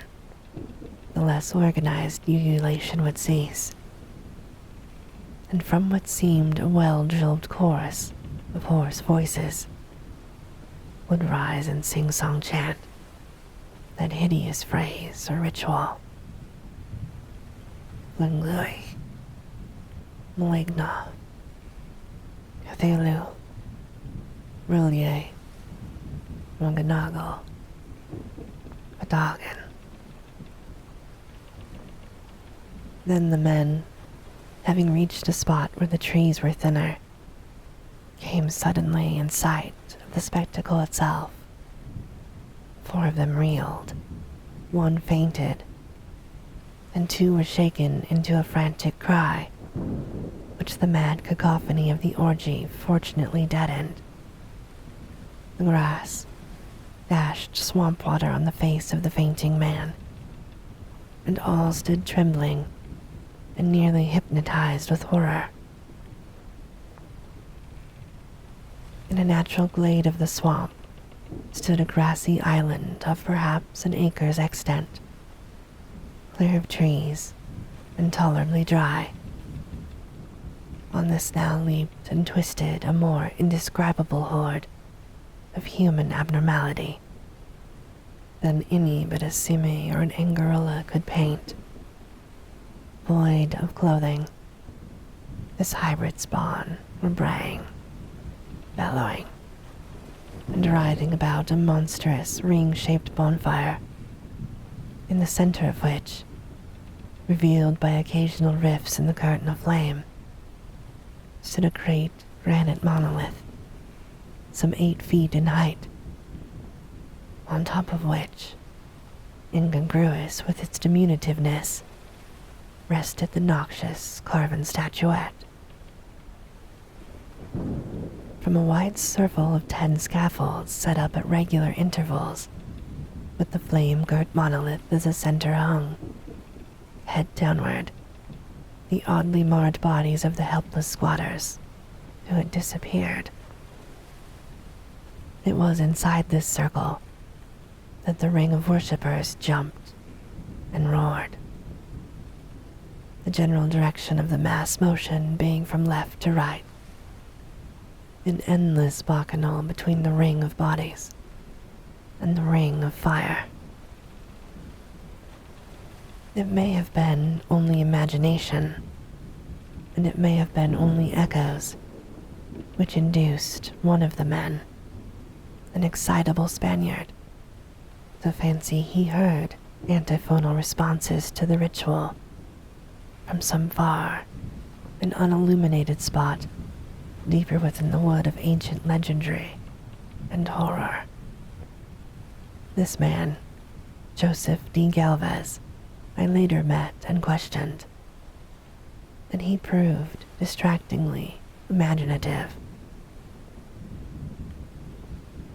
S1: the less organized ululation would cease, and from what seemed a well-drilled chorus of hoarse voices would rise and sing-song chant that hideous phrase or ritual. Lunglui, Maligna, Cthulhu, Rillier, Munganagal, Adagan. Then the men, having reached a spot where the trees were thinner, came suddenly in sight of the spectacle itself. 4 of them reeled, 1 fainted, and 2 were shaken into a frantic cry, which the mad cacophony of the orgy fortunately deadened. Legrasse dashed swamp water on the face of the fainting man, and all stood trembling and nearly hypnotized with horror. In a natural glade of the swamp stood a grassy island of perhaps an acre's extent, clear of trees and tolerably dry. On this now leaped and twisted a more indescribable horde of human abnormality than any but a simi or an anguilla could paint. Void of clothing, this hybrid spawn were braying, bellowing, and writhing about a monstrous ring-shaped bonfire, in the center of which, revealed by occasional rifts in the curtain of flame, stood a great granite monolith, some 8 feet in height, on top of which, incongruous with its diminutiveness, rested the noxious carven statuette. From a wide circle of 10 scaffolds set up at regular intervals, with the flame-girt monolith as a center hung, head downward, the oddly marred bodies of the helpless squatters who had disappeared. It was inside this circle that the ring of worshippers jumped and roared. the general direction of the mass motion being from left to right, an endless bacchanal between the ring of bodies and the ring of fire. It may have been only imagination, and it may have been only echoes, which induced one of the men, an excitable Spaniard, to fancy he heard antiphonal responses to the ritual from some far and unilluminated spot deeper within the wood of ancient legendary and horror. This man, Joseph D. Galvez, I later met and questioned, and he proved distractingly imaginative.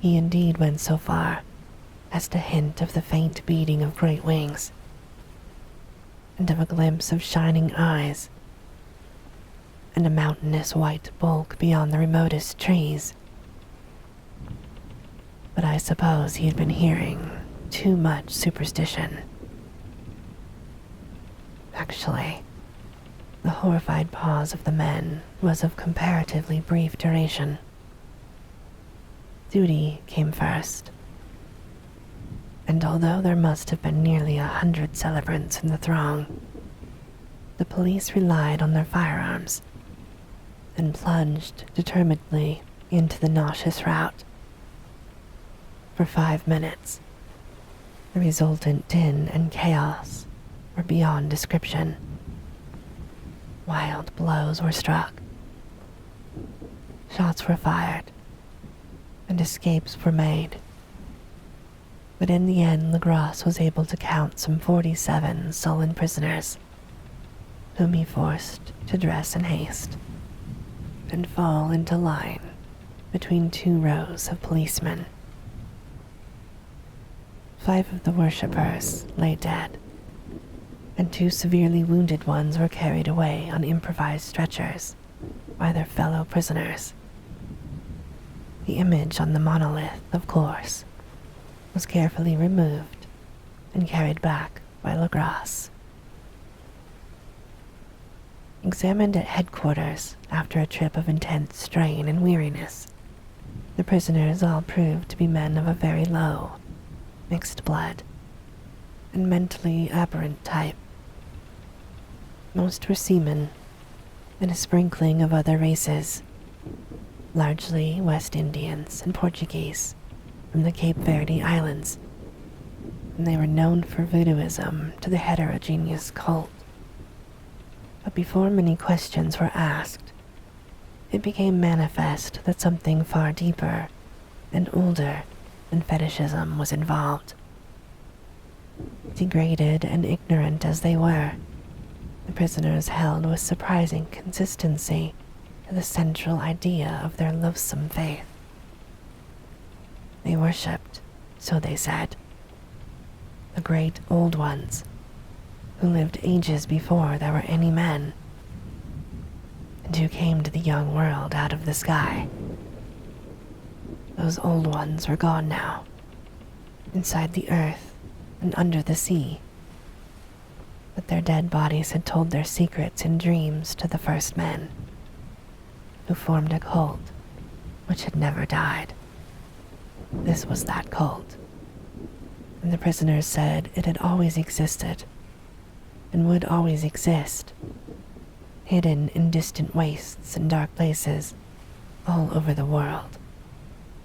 S1: He indeed went so far as to hint of the faint beating of great wings, and of a glimpse of shining eyes, and a mountainous white bulk beyond the remotest trees. But I suppose he had been hearing too much superstition. Actually, the horrified pause of the men was of comparatively brief duration. Duty came first, and although there must have been nearly 100 celebrants in the throng, the police relied on their firearms and plunged determinedly into the nauseous rout. For 5 minutes, the resultant din and chaos were beyond description. Wild blows were struck, shots were fired, and escapes were made. But in the end, Legrasse was able to count some 47 sullen prisoners, whom he forced to dress in haste and fall into line between 2 rows of policemen. 5 of the worshippers lay dead, and 2 severely wounded ones were carried away on improvised stretchers by their fellow prisoners. The image on the monolith, of course, was carefully removed and carried back by Legrasse. Examined at headquarters after a trip of intense strain and weariness, the prisoners all proved to be men of a very low, mixed blood, and mentally aberrant type. Most were seamen, and a sprinkling of other races, largely West Indians and Portuguese from the Cape Verde Islands, and they were known for voodooism to the heterogeneous cult. But before many questions were asked, it became manifest that something far deeper and older than fetishism was involved. Degraded and ignorant as they were, the prisoners held with surprising consistency to the central idea of their loathsome faith. They worshipped, so they said, the great old ones, who lived ages before there were any men, and who came to the young world out of the sky. Those old ones were gone now, inside the earth and under the sea, but their dead bodies had told their secrets in dreams to the first men, who formed a cult which had never died. This was that cult, and the prisoners said it had always existed and would always exist, hidden in distant wastes and dark places all over the world,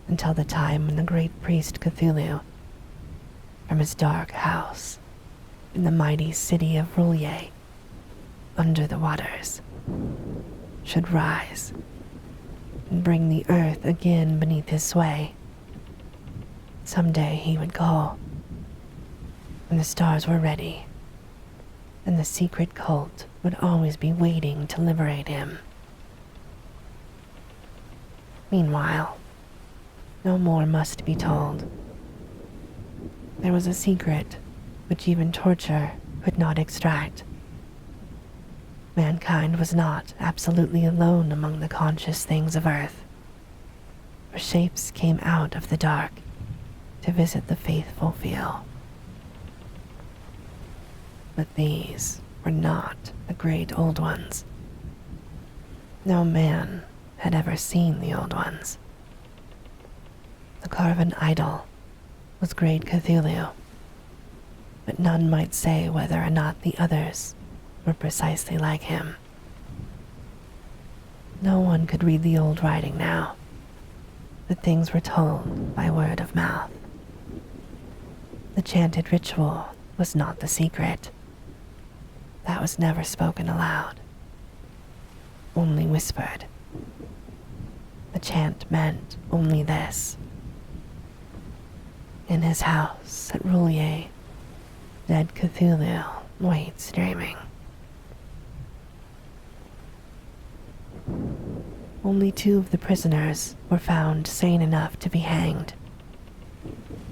S1: until the time when the great priest Cthulhu, from his dark house in the mighty city of Roulier, under the waters, should rise and bring the earth again beneath his sway. Someday he would call, when the stars were ready, and the secret cult would always be waiting to liberate him. Meanwhile, no more must be told. There was a secret which even torture could not extract. Mankind was not absolutely alone among the conscious things of earth, for shapes came out of the dark to visit the faithful few. But these were not the great old ones. No man had ever seen the old ones. The carven idol was great Cthulhu, but none might say whether or not the others were precisely like him. No one could read the old writing now, but things were told by word of mouth. The chanted ritual was not the secret. That was never spoken aloud, only whispered. The chant meant only this: in his house at Roulier, dead Cthulhu waits dreaming. Only 2 of the prisoners were found sane enough to be hanged,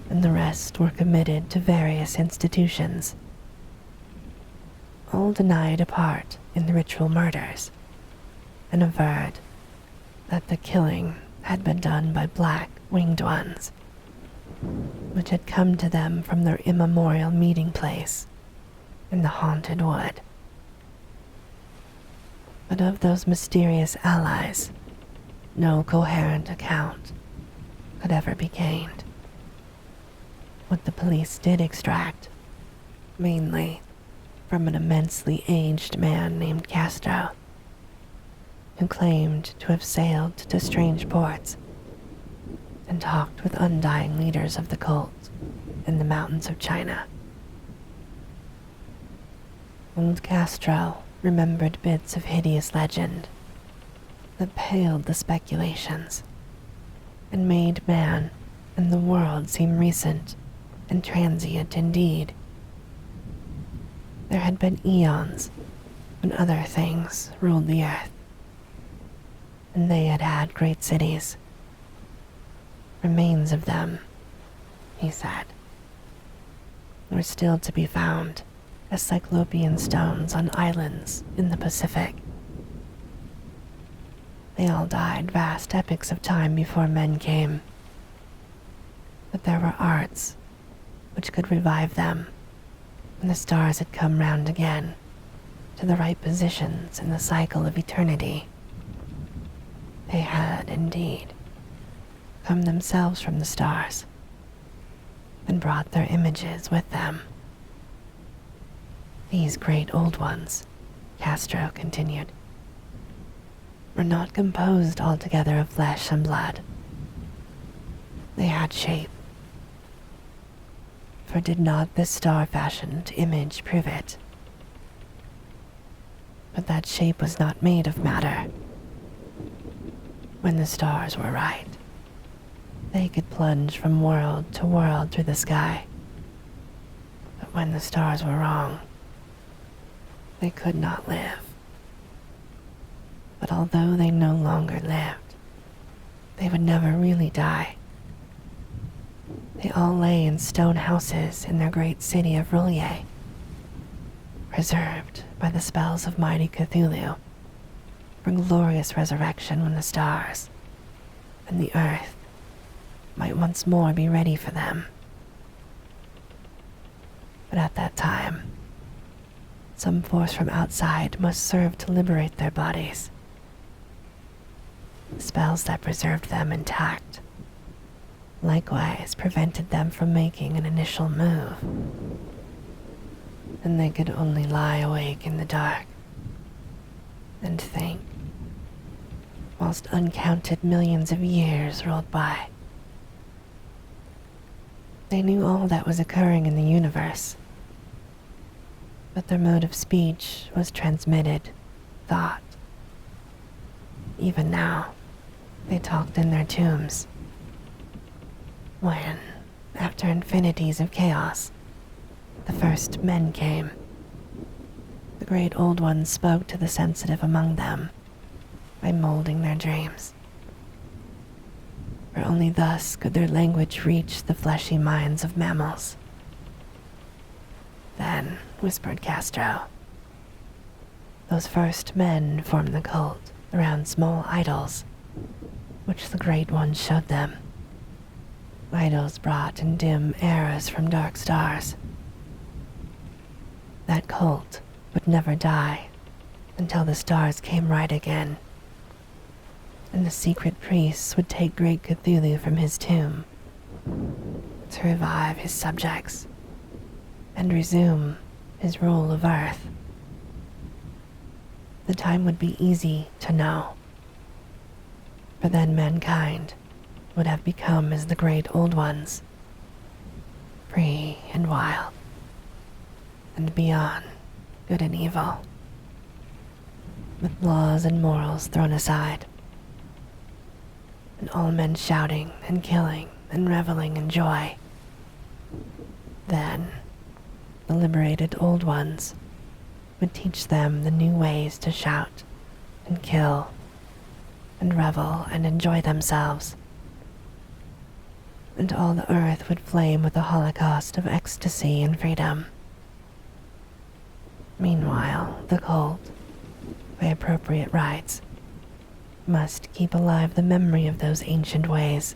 S1: and the rest were committed to various institutions. All denied a part in the ritual murders and averred that the killing had been done by black winged ones, which had come to them from their immemorial meeting place in the haunted wood. But of those mysterious allies, no coherent account could ever be gained. What the police did extract, mainly from an immensely aged man named Castro, who claimed to have sailed to strange ports and talked with undying leaders of the cult in the mountains of China. Old Castro remembered bits of hideous legend that paled the speculations and made man and the world seem recent and transient indeed. There had been eons when other things ruled the earth, and they had had great cities. Remains of them, he said, were still to be found as cyclopean stones on islands in the Pacific. They all died vast epochs of time before men came, but there were arts which could revive them when the stars had come round again to the right positions in the cycle of eternity. They had, indeed, come themselves from the stars and brought their images with them. These great old ones, Castro continued, were not composed altogether of flesh and blood. They had shape. For did not this star-fashioned image prove it? But that shape was not made of matter. When the stars were right, they could plunge from world to world through the sky. But when the stars were wrong, they could not live. But although they no longer lived, they would never really die. They all lay in stone houses in their great city of Roulier, preserved by the spells of mighty Cthulhu for glorious resurrection when the stars and the earth might once more be ready for them. But at that time, some force from outside must serve to liberate their bodies. The spells that preserved them intact likewise prevented them from making an initial move, and they could only lie awake in the dark and think, whilst uncounted millions of years rolled by. They knew all that was occurring in the universe, but their mode of speech was transmitted thought. Even now, they talked in their tombs. When, after infinities of chaos, the first men came, the great old ones spoke to the sensitive among them by molding their dreams. For only thus could their language reach the fleshy minds of mammals. Then, whispered Castro, those first men formed the cult around small idols, which the great ones showed them. Idols brought in dim eras from dark stars. That cult would never die until the stars came right again, and the secret priests would take great Cthulhu from his tomb to revive his subjects and resume his rule of Earth. The time would be easy to know, for then mankind would have become as the great old ones, free and wild, and beyond good and evil, with laws and morals thrown aside, and all men shouting and killing and reveling in joy. Then the liberated old ones would teach them the new ways to shout and kill and revel and enjoy themselves, and all the earth would flame with a holocaust of ecstasy and freedom. Meanwhile, the cult, by appropriate rites, must keep alive the memory of those ancient ways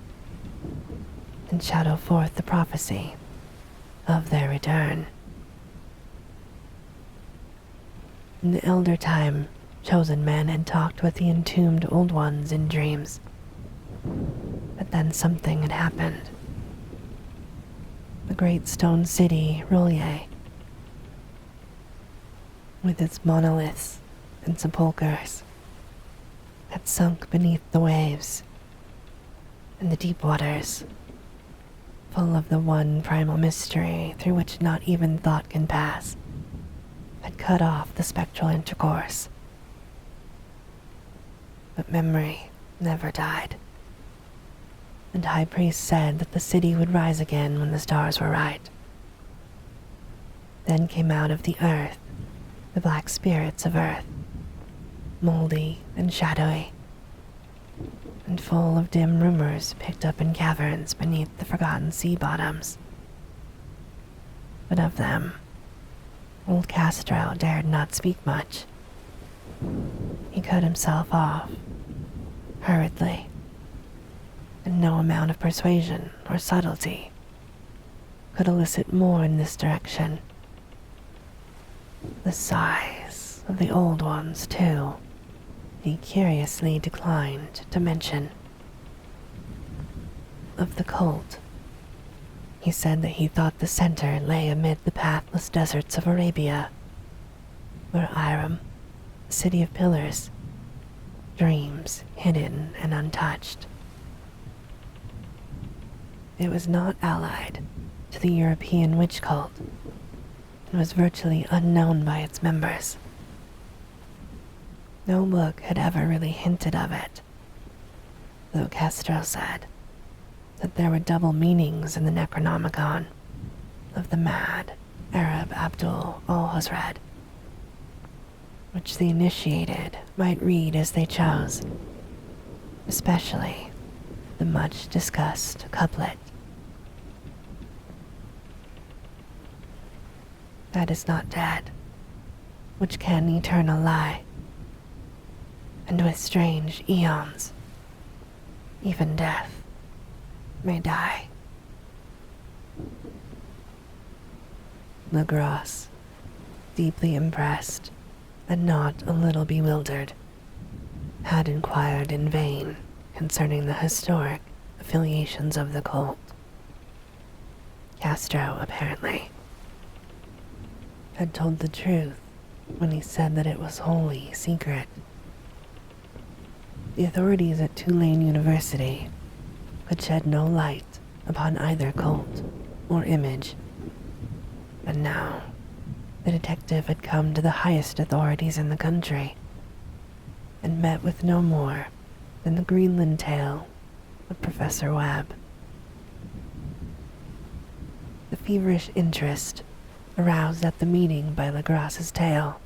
S1: and shadow forth the prophecy of their return. In the elder time, chosen men had talked with the entombed old ones in dreams, but then something had happened. The great stone city, Rollier, with its monoliths and sepulchres, had sunk beneath the waves, and the deep waters, full of the one primal mystery through which not even thought can pass, had cut off the spectral intercourse. But memory never died, and High Priest said that the city would rise again when the stars were right. Then came out of the earth the black spirits of Earth, moldy and shadowy, and full of dim rumors picked up in caverns beneath the forgotten sea bottoms. But of them, old Castro dared not speak much. He cut himself off, hurriedly, and no amount of persuasion or subtlety could elicit more in this direction. The size of the old ones, too, he curiously declined to mention. Of the cult, he said that he thought the center lay amid the pathless deserts of Arabia, where Iram, the city of pillars, dreams hidden and untouched. It was not allied to the European witch cult, and was virtually unknown by its members. No book had ever really hinted of it, though Castro said that there were double meanings in the Necronomicon of the mad Arab Abdul al-Hazred, which the initiated might read as they chose, especially the much discussed couplet. That is not dead, which can eternal lie, and with strange eons, even death may die. Legrasse, deeply impressed and not a little bewildered, had inquired in vain concerning the historic affiliations of the cult. Castro, apparently, had told the truth when he said that it was wholly secret. The authorities at Tulane University could shed no light upon either cult or image, but now the detective had come to the highest authorities in the country and met with no more than the Greenland tale of Professor Webb. The feverish interest aroused at the meeting by Legrasse's tale,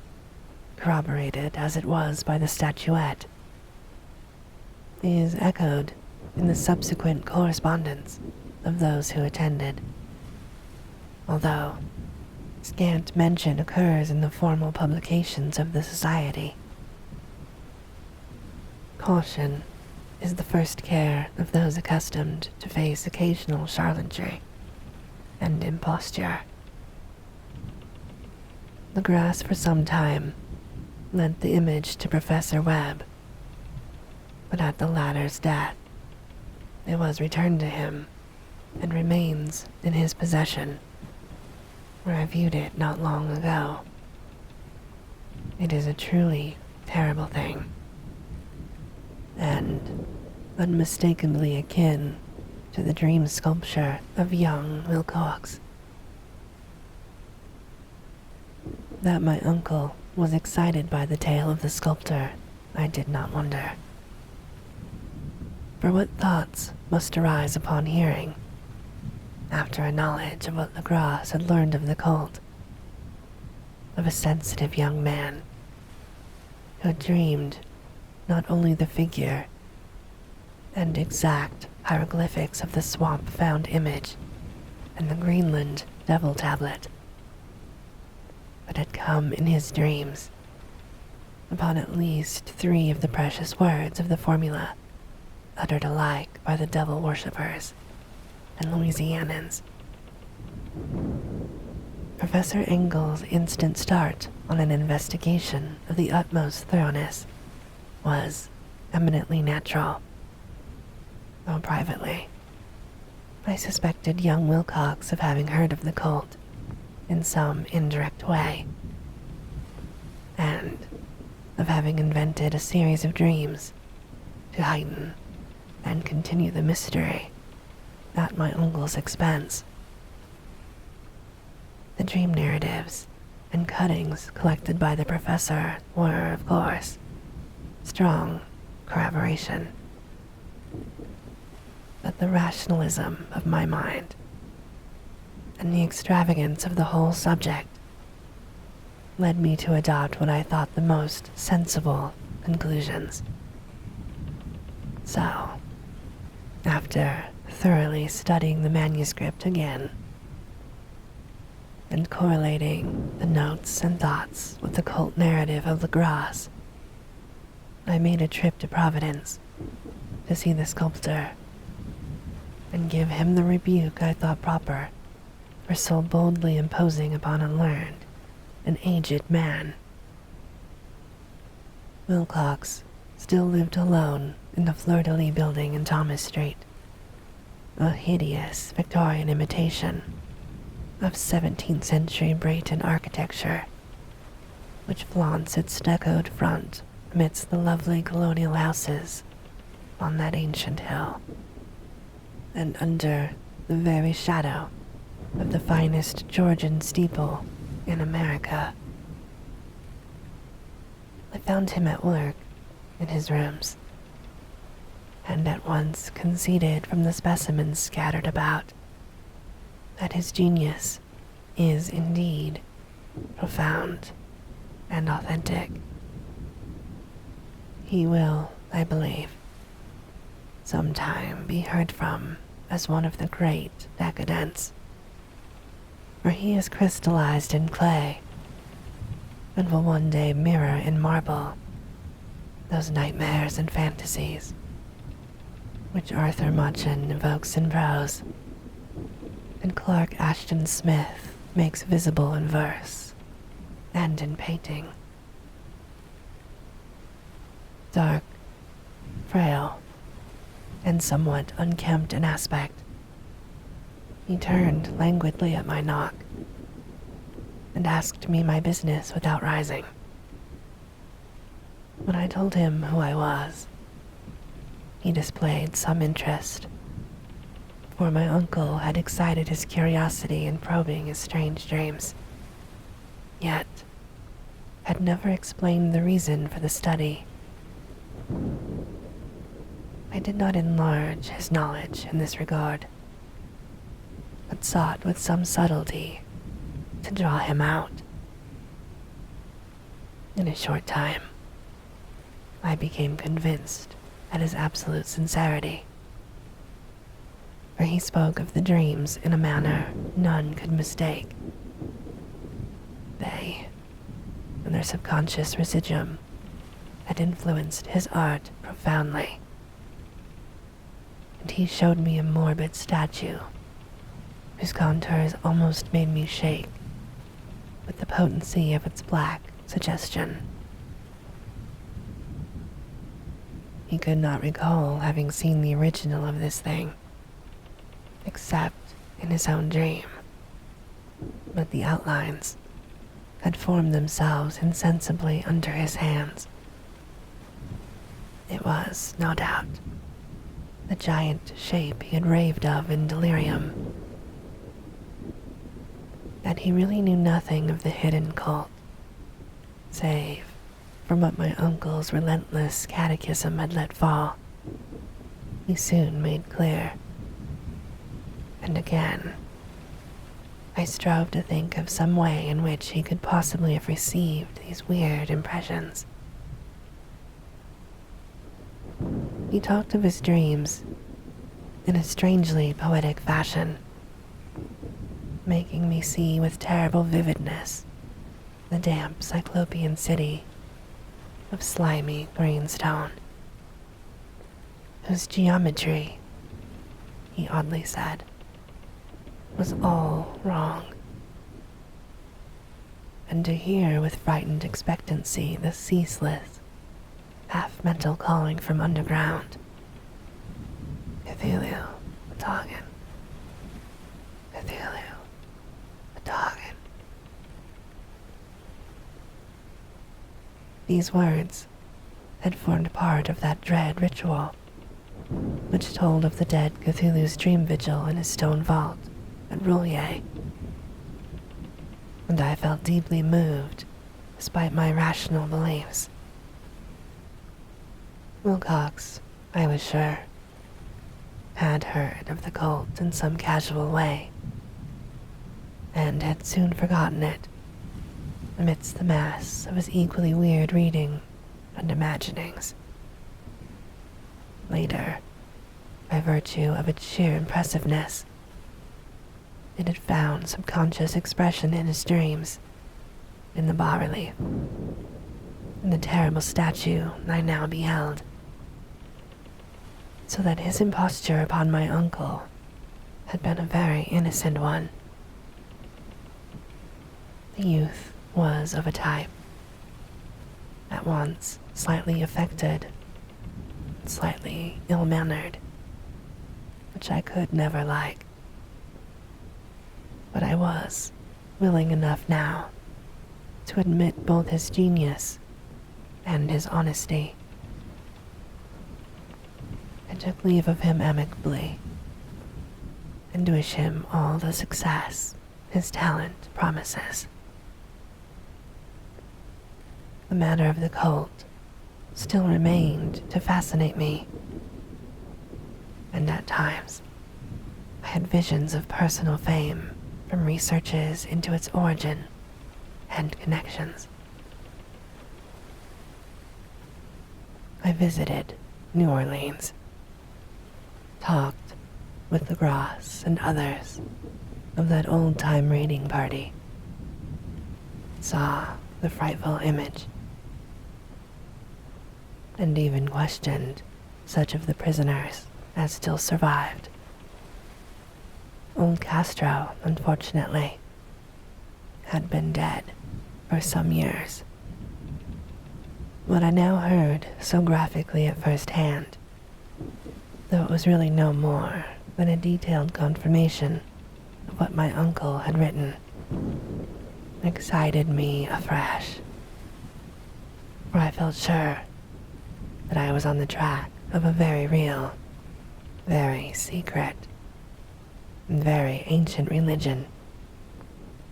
S1: corroborated as it was by the statuette, is echoed in the subsequent correspondence of those who attended, although scant mention occurs in the formal publications of the society. Caution is the first care of those accustomed to face occasional charlatanry and imposture. Legrasse for some time lent the image to Professor Webb, but at the latter's death, it was returned to him and remains in his possession, where I viewed it not long ago. It is a truly terrible thing, and unmistakably akin to the dream sculpture of young Wilcox. That my uncle was excited by the tale of the sculptor, I did not wonder. For what thoughts must arise upon hearing, after a knowledge of what Legrasse had learned of the cult, of a sensitive young man who had dreamed not only the figure and exact hieroglyphics of the swamp-found image and the Greenland devil tablet, but had come in his dreams upon at least 3 of the precious words of the formula uttered alike by the devil worshippers and Louisianans. Professor Engel's instant start on an investigation of the utmost thoroughness was eminently natural, though privately I suspected young Wilcox of having heard of the cult in some indirect way, and of having invented a series of dreams to heighten and continue the mystery at my uncle's expense. The dream narratives and cuttings collected by the professor were, of course, strong corroboration. But the rationalism of my mind and the extravagance of the whole subject led me to adopt what I thought the most sensible conclusions. So, after thoroughly studying the manuscript again and correlating the notes and thoughts with the cult narrative of Legrasse, I made a trip to Providence to see the sculptor and give him the rebuke I thought proper for so boldly imposing upon a learned and aged man. Wilcox still lived alone in the fleur-de-lis building in Thomas Street, a hideous Victorian imitation of 17th century Brayton architecture, which flaunts its stuccoed front amidst the lovely colonial houses on that ancient hill, and under the very shadow of the finest Georgian steeple in America. I found him at work in his rooms, and at once conceded from the specimens scattered about that his genius is indeed profound and authentic. He will, I believe, sometime be heard from as one of the great decadents, for he is crystallized in clay and will one day mirror in marble those nightmares and fantasies which Arthur Machen evokes in prose and Clark Ashton Smith makes visible in verse and in painting. Dark, frail, and somewhat unkempt in aspect, he turned languidly at my knock and asked me my business without rising. When I told him who I was, he displayed some interest, for my uncle had excited his curiosity in probing his strange dreams, yet had never explained the reason for the study. I did not enlarge his knowledge in this regard, but sought with some subtlety to draw him out. In a short time, I became convinced at his absolute sincerity, for he spoke of the dreams in a manner none could mistake. They, and their subconscious residuum, had influenced his art profoundly, and he showed me a morbid statue whose contours almost made me shake with the potency of its black suggestion. He could not recall having seen the original of this thing, except in his own dream, but the outlines had formed themselves insensibly under his hands. It was, no doubt, the giant shape he had raved of in delirium. That he really knew nothing of the hidden cult, save from what my uncle's relentless catechism had let fall, he soon made clear. And again, I strove to think of some way in which he could possibly have received these weird impressions. He talked of his dreams in a strangely poetic fashion, making me see with terrible vividness the damp cyclopean city of slimy green stone, whose geometry, he oddly said, was all wrong. And to hear with frightened expectancy the ceaseless, half-mental calling from underground, Cthulhu, a doggin. Cthulhu, a doggin. These words had formed part of that dread ritual which told of the dead Cthulhu's dream vigil in his stone vault at Roulier, and I felt deeply moved despite my rational beliefs. Wilcox, I was sure, had heard of the cult in some casual way, and had soon forgotten it amidst the mass of his equally weird reading and imaginings. Later, by virtue of its sheer impressiveness, it had found subconscious expression in his dreams, in the bas-relief, in the terrible statue I now beheld, so that his imposture upon my uncle had been a very innocent one. The youth was of a type, at once slightly affected, slightly ill-mannered, which I could never like. But I was willing enough now to admit both his genius and his honesty. I took leave of him amicably and wished him all the success his talent promises. The matter of the cult still remained to fascinate me, and at times I had visions of personal fame from researches into its origin and connections. I visited New Orleans, talked with Legrasse and others of that old-time raiding party, saw the frightful image, and even questioned such of the prisoners as still survived. Old Castro, unfortunately, had been dead for some years. What I now heard so graphically at first hand, though it was really no more than a detailed confirmation of what my uncle had written, excited me afresh, for I felt sure that I was on the track of a very real, very secret, and very ancient religion,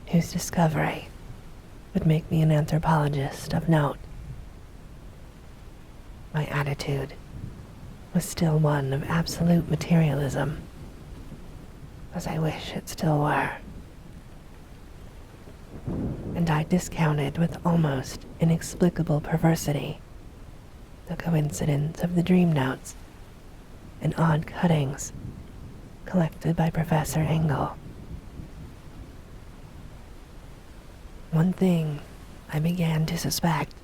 S1: whose discovery would make me an anthropologist of note. My attitude was still one of absolute materialism, as I wish it still were, and I discounted with almost inexplicable perversity the coincidence of the dream notes and odd cuttings collected by Professor Engel. One thing I began to suspect,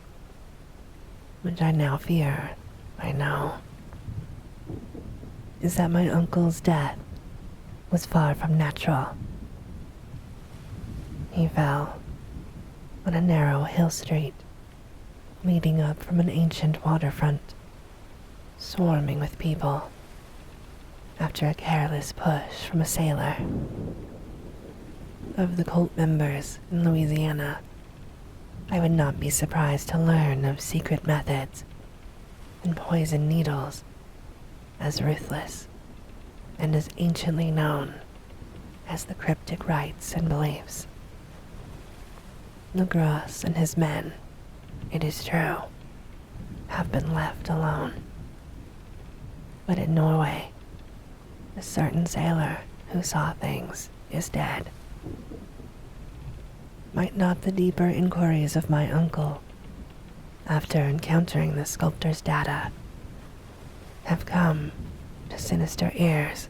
S1: which I now fear I know, is that my uncle's death was far from natural. He fell on a narrow hill street leading up from an ancient waterfront, swarming with people after a careless push from a sailor. Of the cult members in Louisiana, I would not be surprised to learn of secret methods and poison needles as ruthless and as anciently known as the cryptic rites and beliefs. Legrasse and his men, it is true, have been left alone. But in Norway, a certain sailor who saw things is dead. Might not the deeper inquiries of my uncle, after encountering the sculptor's data, have come to sinister ears?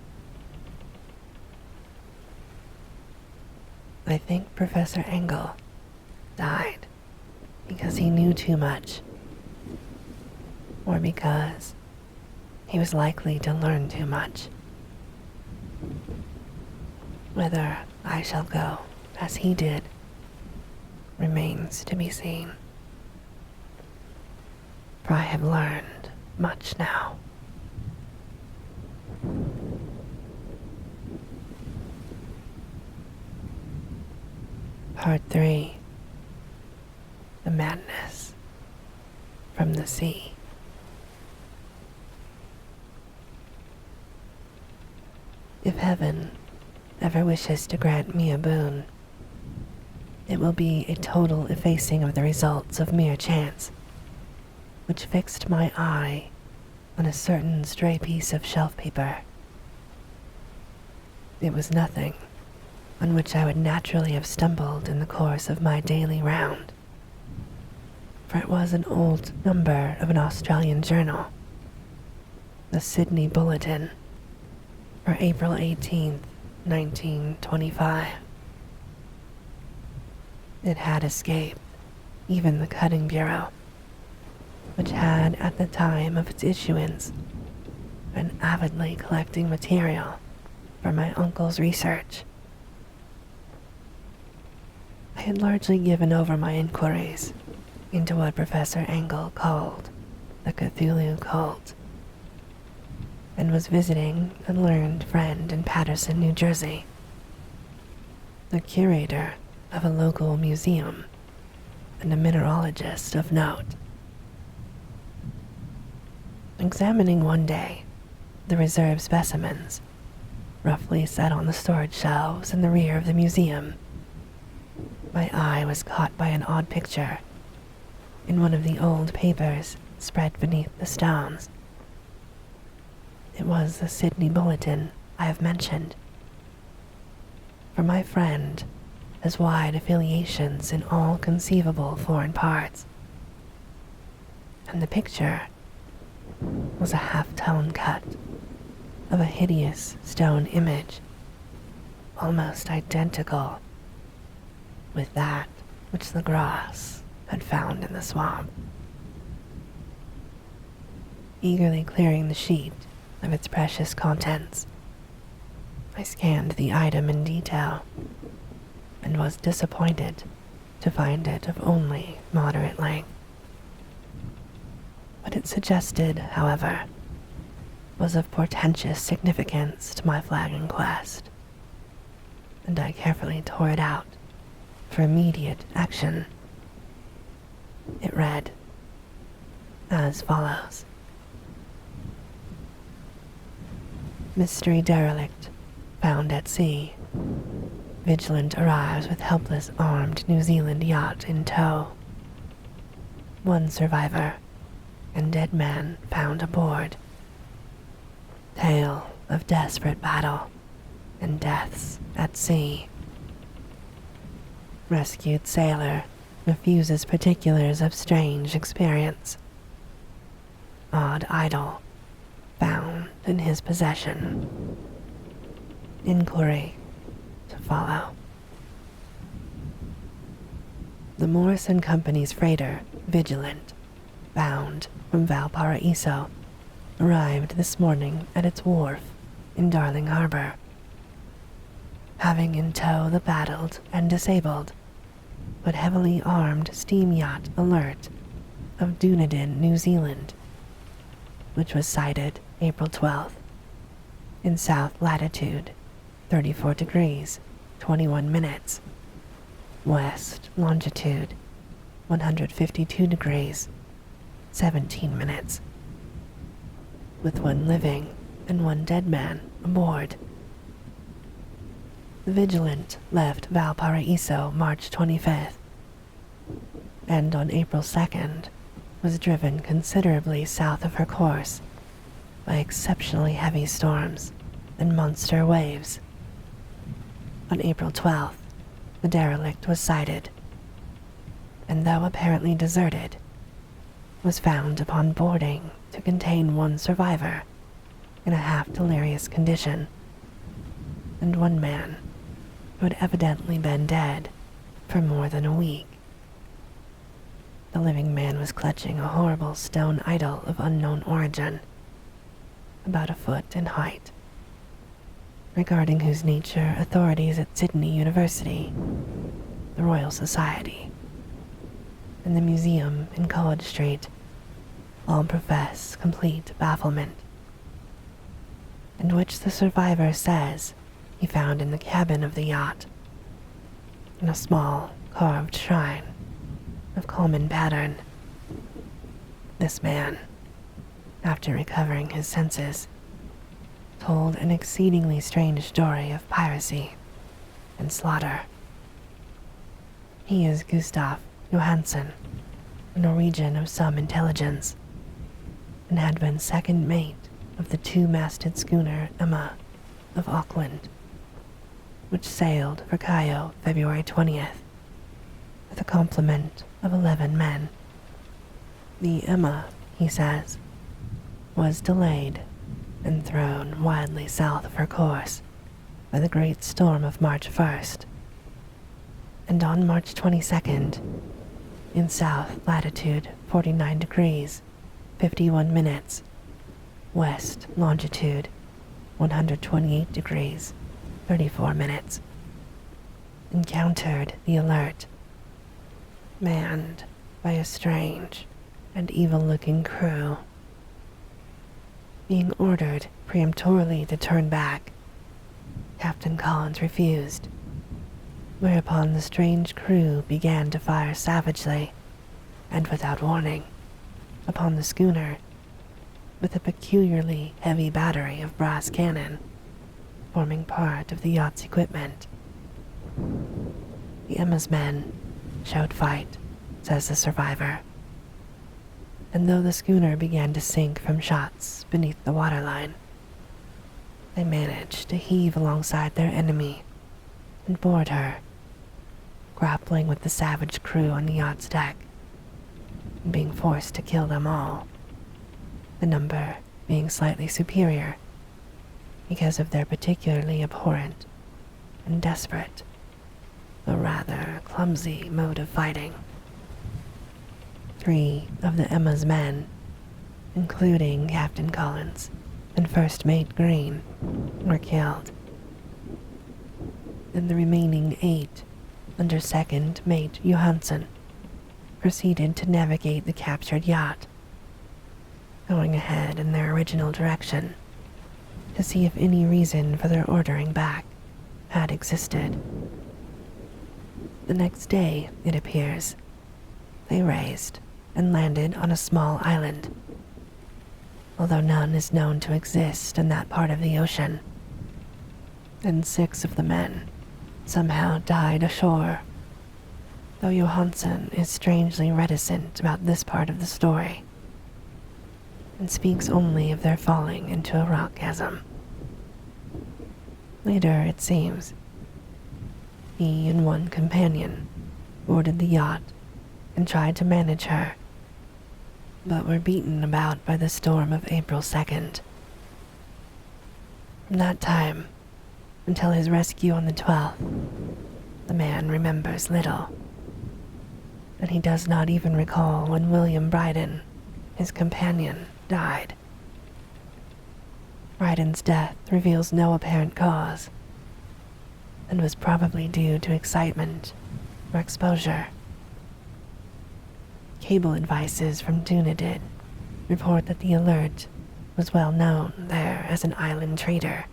S1: I think Professor Engel died because he knew too much, or because he was likely to learn too much. Whether I shall go as he did remains to be seen, for I have learned much now. Part 3. The Madness from the Sea. If heaven ever wishes to grant me a boon, it will be a total effacing of the results of mere chance, which fixed my eye on a certain stray piece of shelf paper. It was nothing on which I would naturally have stumbled in the course of my daily round, for it was an old number of an Australian journal, the Sydney Bulletin, for April 18th, 1925. It had escaped even the cutting bureau, which had at the time of its issuance been avidly collecting material for my uncle's research. I had largely given over my inquiries into what Professor Engel called the Cthulhu cult, and was visiting a learned friend in Paterson, New Jersey, the curator of a local museum and a mineralogist of note. Examining one day the reserve specimens roughly set on the storage shelves in the rear of the museum, my eye was caught by an odd picture in one of the old papers spread beneath the stones. It was the Sydney Bulletin I have mentioned, for my friend has wide affiliations in all conceivable foreign parts, and the picture was a half-tone cut of a hideous stone image, almost identical with that which Legrasse had found in the swamp. Eagerly clearing the sheet of its precious contents, I scanned the item in detail and was disappointed to find it of only moderate length. What it suggested, however, was of portentous significance to my flagging quest, and I carefully tore it out for immediate action. It read as follows: Mystery derelict found at sea. Vigilant arrives with helpless armed New Zealand yacht in tow. One survivor and dead man found aboard. Tale of desperate battle and deaths at sea. Rescued sailor refuses particulars of strange experience. Odd idol found in his possession. Inquiry to follow. The Morris and Company's freighter, Vigilant, bound from Valparaiso, arrived this morning at its wharf in Darling Harbor, having in tow the battled and disabled, but heavily armed steam yacht Alert of Dunedin, New Zealand, which was sighted April 12th in south latitude 34 degrees 21 minutes, west longitude 152 degrees 17 minutes, with one living and one dead man aboard. The Vigilant left Valparaiso March 25th, and on April 2nd was driven considerably south of her course by exceptionally heavy storms and monster waves. On April 12th, the derelict was sighted, and though apparently deserted, was found upon boarding to contain one survivor in a half-delirious condition, and one man who had evidently been dead for more than a week. The living man was clutching a horrible stone idol of unknown origin, about a foot in height, regarding whose nature authorities at Sydney University, the Royal Society, and the museum in College Street all profess complete bafflement, and which the survivor says he found in the cabin of the yacht, in a small carved shrine of common pattern. This man, after recovering his senses, told an exceedingly strange story of piracy and slaughter. He is Gustav Johansen, a Norwegian of some intelligence, and had been second mate of the two-masted schooner Emma of Auckland, which sailed for Callao February 20th with a complement of 11 men. The Emma, he says, was delayed and thrown wildly south of her course by the great storm of March 1st, and on March 22nd, in south latitude 49 degrees 51 minutes, west longitude 128 degrees 34 minutes, encountered the Alert, manned by a strange and evil-looking crew. Being ordered peremptorily to turn back, Captain Collins refused, whereupon the strange crew began to fire savagely and without warning upon the schooner with a peculiarly heavy battery of brass cannon forming part of the yacht's equipment. The Emma's men showed fight, says the survivor, and though the schooner began to sink from shots beneath the waterline, they managed to heave alongside their enemy and board her, grappling with the savage crew on the yacht's deck and being forced to kill them all, the number being slightly superior because of their particularly abhorrent and desperate, though rather clumsy mode of fighting. 3 of the Emma's men, including Captain Collins and First Mate Green, were killed, and the remaining 8, under Second Mate Johansen, proceeded to navigate the captured yacht, going ahead in their original direction to see if any reason for their ordering back had existed. The next day, it appears, they raised and landed on a small island, although none is known to exist in that part of the ocean, and 6 of the men somehow died ashore, though Johansen is strangely reticent about this part of the story and speaks only of their falling into a rock chasm. Later, it seems, he and one companion boarded the yacht and tried to manage her, but were beaten about by the storm of April 2nd. From that time until his rescue on the 12th, the man remembers little, and he does not even recall when William Bryden, his companion, died. Bryden's death reveals no apparent cause, and was probably due to excitement or exposure cable advices from Dunedin report that the Alert was well known there as an island trader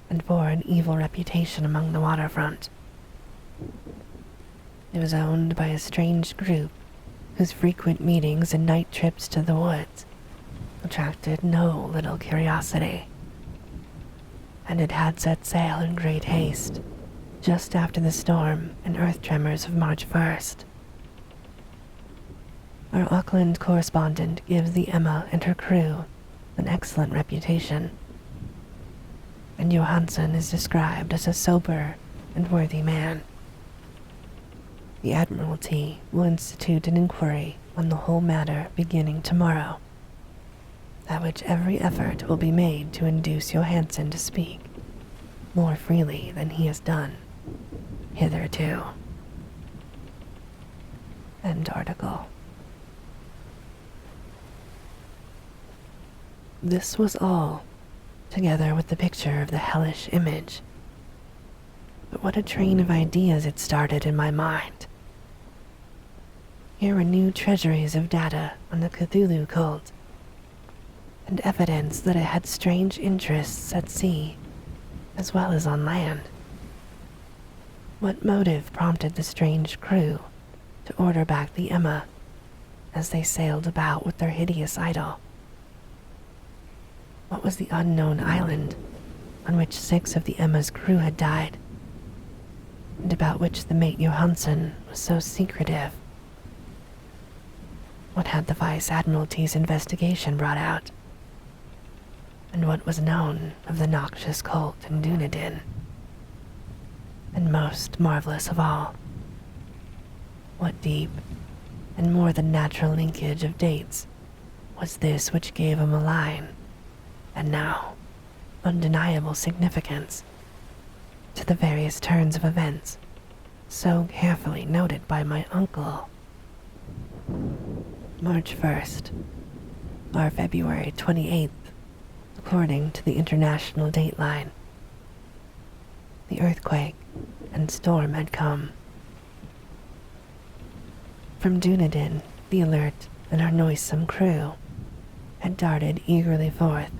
S1: and bore an evil reputation among the waterfront. It was owned by a strange group whose frequent meetings and night trips to the woods attracted no little curiosity, and it had set sail in great haste just after the storm and earth tremors of March 1st. Our Auckland correspondent gives the Emma and her crew an excellent reputation, and Johansson is described as a sober and worthy man. The Admiralty will institute an inquiry on the whole matter beginning tomorrow, at which every effort will be made to induce Johansson to speak more freely than he has done hitherto. End article. This was all, together with the picture of the hellish image. But what a train of ideas it started in my mind. Here were new treasuries of data on the Cthulhu cult, and evidence that it had strange interests at sea, as well as on land. What motive prompted the strange crew to order back the Emma as they sailed about with their hideous idol? What was the unknown island on which 6 of the Emma's crew had died, and about which the mate Johansson was so secretive? What had the Vice Admiralty's investigation brought out? And what was known of the noxious cult in Dunedin? And most marvelous of all, what deep and more than natural linkage of dates was this which gave a malign, and now undeniable significance to the various turns of events so carefully noted by my uncle? March 1st, or February 28th, according to the international dateline. The earthquake and storm had come. From Dunedin, the Alert and her noisome crew had darted eagerly forth,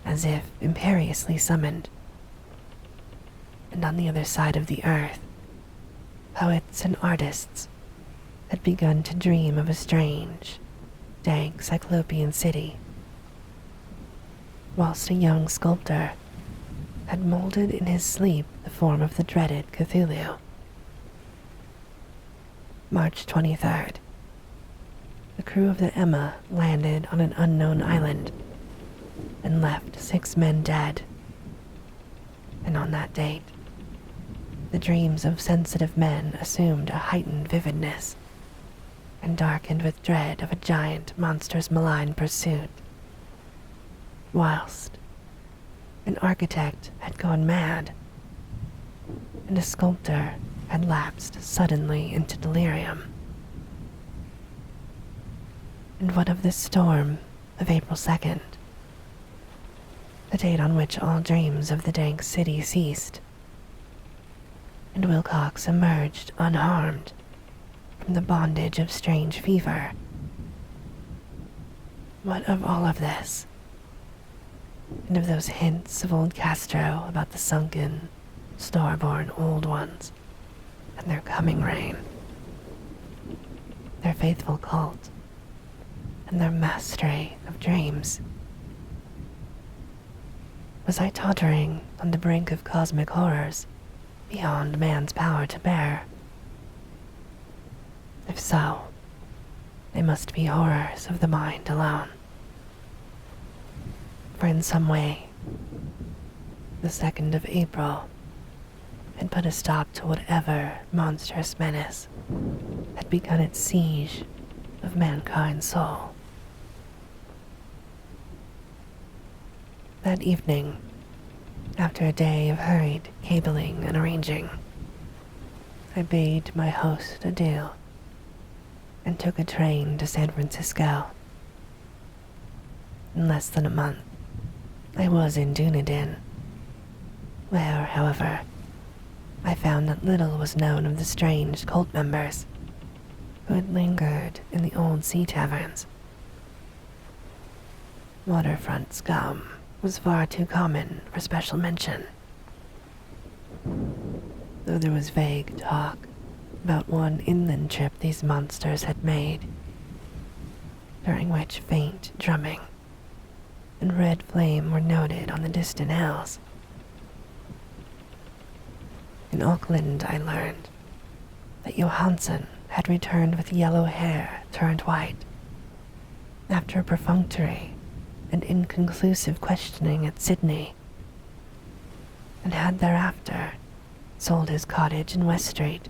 S1: as if imperiously summoned. And on the other side of the earth, poets and artists had begun to dream of a strange, dank cyclopean city, whilst a young sculptor had molded in his sleep the form of the dreaded Cthulhu. March 23rd. The crew of the Emma landed on an unknown island and left 6 men dead. And on that date, the dreams of sensitive men assumed a heightened vividness and darkened with dread of a giant monster's malign pursuit, whilst an architect had gone mad and a sculptor had lapsed suddenly into delirium. And what of this storm of April 2nd, the date on which all dreams of the dank city ceased, and Wilcox emerged unharmed from the bondage of strange fever? What of all of this, and of those hints of old Castro about the sunken, star-born old ones and their coming reign, their faithful cult, and their mastery of dreams? Was I tottering on the brink of cosmic horrors beyond man's power to bear? If so, they must be horrors of the mind alone. For in some way, the 2nd of April had put a stop to whatever monstrous menace had begun its siege of mankind's soul. That evening, after a day of hurried cabling and arranging, I bade my host adieu and took a train to San Francisco. In less than a month, I was in Dunedin, where, however, I found that little was known of the strange cult members, who had lingered in the old sea taverns. Waterfront scum was far too common for special mention, though there was vague talk about one inland trip these monsters had made, during which faint drumming and red flame were noted on the distant hills. In Auckland, I learned that Johansson had returned with yellow hair turned white after a perfunctory and inconclusive questioning at Sydney, and had thereafter sold his cottage in West Street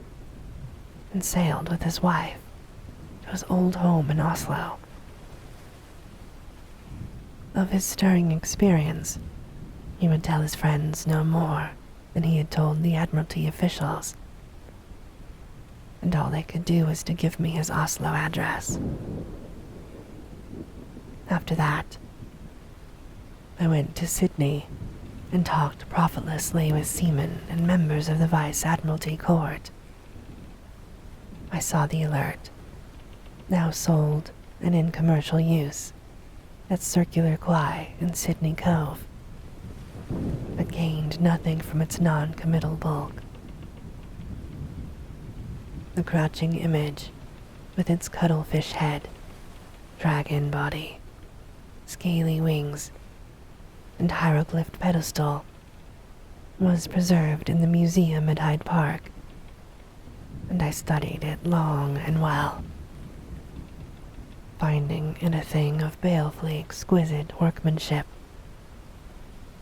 S1: and sailed with his wife to his old home in Oslo. Of his stirring experience, he would tell his friends no more than he had told the Admiralty officials, and all they could do was to give me his Oslo address. After that, I went to Sydney and talked profitlessly with seamen and members of the Vice Admiralty Court. I saw the Alert, now sold and in commercial use, at Circular Quay in Sydney Cove, but gained nothing from its non-committal bulk. The crouching image, with its cuttlefish head, dragon body, scaly wings, and hieroglyphed pedestal, was preserved in the museum at Hyde Park, and I studied it long and well, finding in a thing of balefully exquisite workmanship,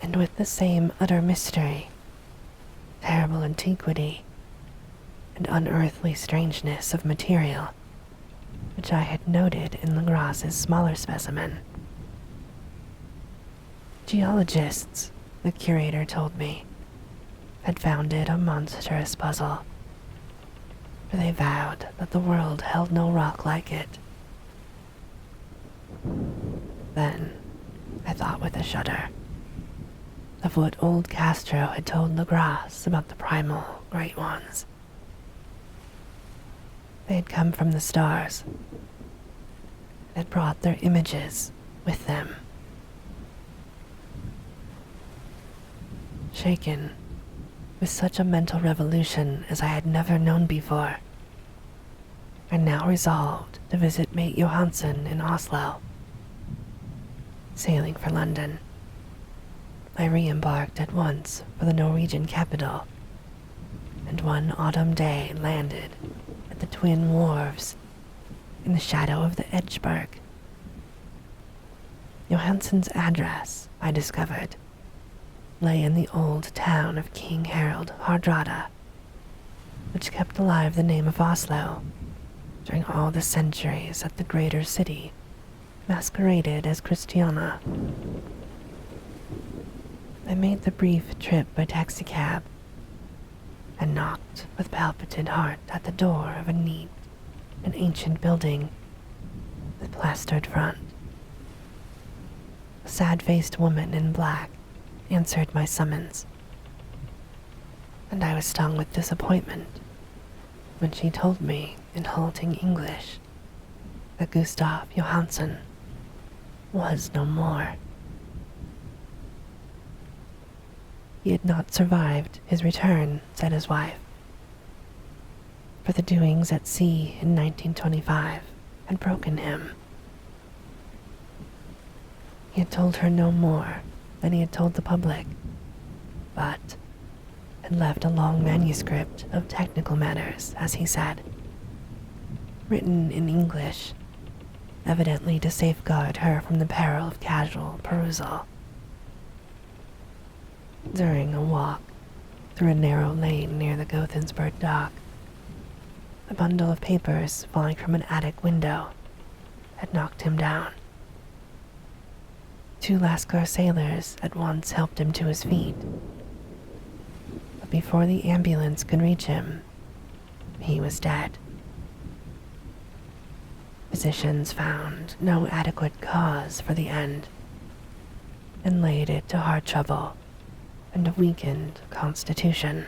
S1: and with the same utter mystery, terrible antiquity, and unearthly strangeness of material which I had noted in Legrasse's smaller specimen. Geologists, the curator told me, had found it a monstrous puzzle, for they vowed that the world held no rock like it. Then, I thought with a shudder, of what old Castro had told Legrasse about the primal Great Ones. They had come from the stars, and had brought their images with them. Shaken with such a mental revolution as I had never known before, I now resolved to visit Mate Johansson in Oslo. Sailing for London, I re-embarked at once for the Norwegian capital, and one autumn day landed at the Twin Wharves in the shadow of the Edgeburg. Johansson's address, I discovered, lay in the old town of King Harold Hardrada, which kept alive the name of Oslo during all the centuries that the greater city masqueraded as Christiana. I made the brief trip by taxicab and knocked with palpitant heart at the door of a neat and ancient building with plastered front. A sad-faced woman in black answered my summons, and I was stung with disappointment when she told me in halting English that Gustav Johansson was no more. He had not survived his return, said his wife, for the doings at sea in 1925 had broken him. He had told her no more than he had told the public, but had left a long manuscript of technical matters, as he said, written in English, evidently to safeguard her from the peril of casual perusal. During a walk through a narrow lane near the Gothenburg dock, a bundle of papers falling from an attic window had knocked him down. Two Lascar sailors at once helped him to his feet, but before the ambulance could reach him, he was dead. Physicians found no adequate cause for the end, and laid it to heart trouble and a weakened constitution.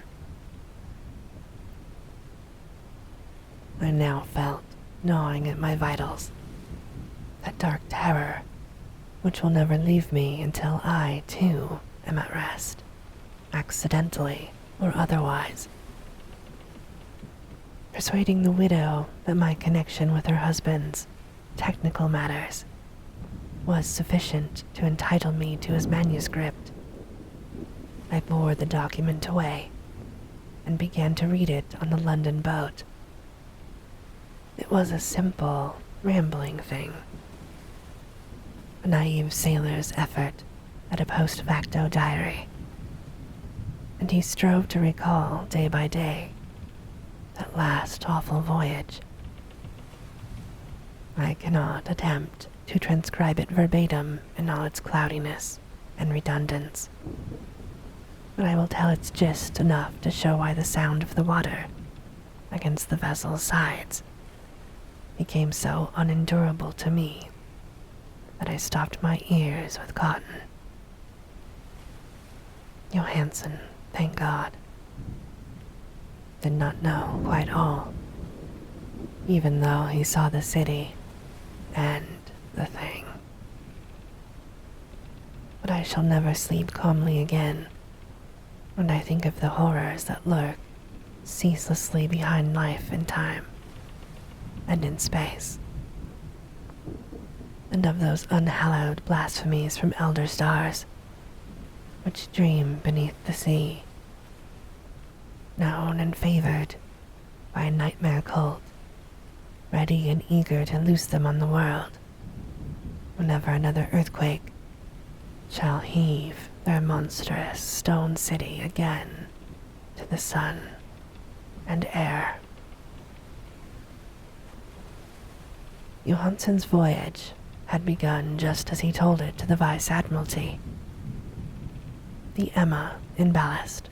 S1: I now felt gnawing at my vitals. That dark terror, which will never leave me until I, too, am at rest, accidentally or otherwise. Persuading the widow that my connection with her husband's technical matters was sufficient to entitle me to his manuscript, I bore the document away and began to read it on the London boat. It was a simple, rambling thing, a naive sailor's effort at a post facto diary, and he strove to recall day by day that last awful voyage. I cannot attempt to transcribe it verbatim in all its cloudiness and redundance, but I will tell its gist enough to show why the sound of the water against the vessel's sides became so unendurable to me that I stopped my ears with cotton. Johansen, thank God, did not know quite all, even though he saw the city and the thing. But I shall never sleep calmly again when I think of the horrors that lurk ceaselessly behind life and time and in space, and of those unhallowed blasphemies from elder stars which dream beneath the sea, known and favored by a nightmare cult, ready and eager to loose them on the world whenever another earthquake shall heave their monstrous stone city again to the sun and air. Johansen's voyage had begun just as he told it to the Vice Admiralty. The Emma, in ballast,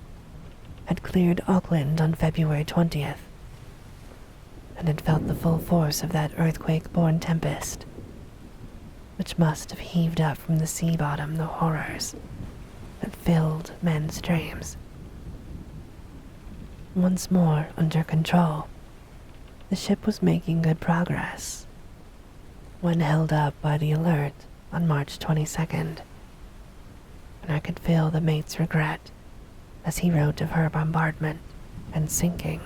S1: had cleared Auckland on February 20th, and had felt the full force of that earthquake-born tempest, which must have heaved up from the sea bottom the horrors that filled men's dreams. Once more under control, the ship was making good progress when held up by the Alert on March 22nd, and I could feel the mate's regret as he wrote of her bombardment and sinking.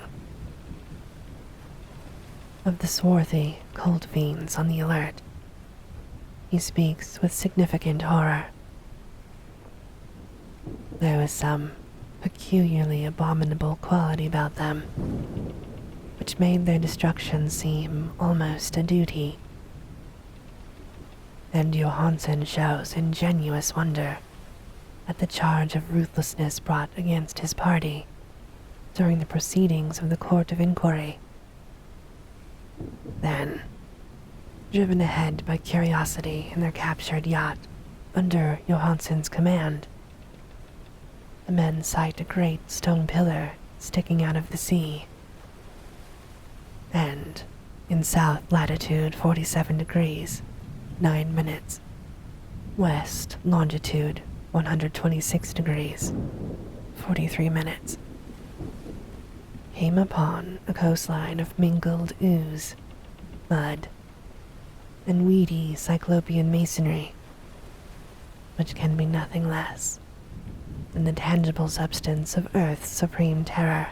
S1: Of the swarthy, cold fiends on the Alert, he speaks with significant horror. There was some peculiarly abominable quality about them, which made their destruction seem almost a duty. And Johansen shows ingenuous wonder at the charge of ruthlessness brought against his party during the proceedings of the Court of Inquiry. Then, driven ahead by curiosity in their captured yacht under Johansen's command, the men sight a great stone pillar sticking out of the sea, and in south latitude 47 degrees 9 minutes, west longitude 126 degrees 43 minutes, came upon a coastline of mingled ooze, mud, and weedy cyclopean masonry, which can be nothing less than the tangible substance of Earth's supreme terror,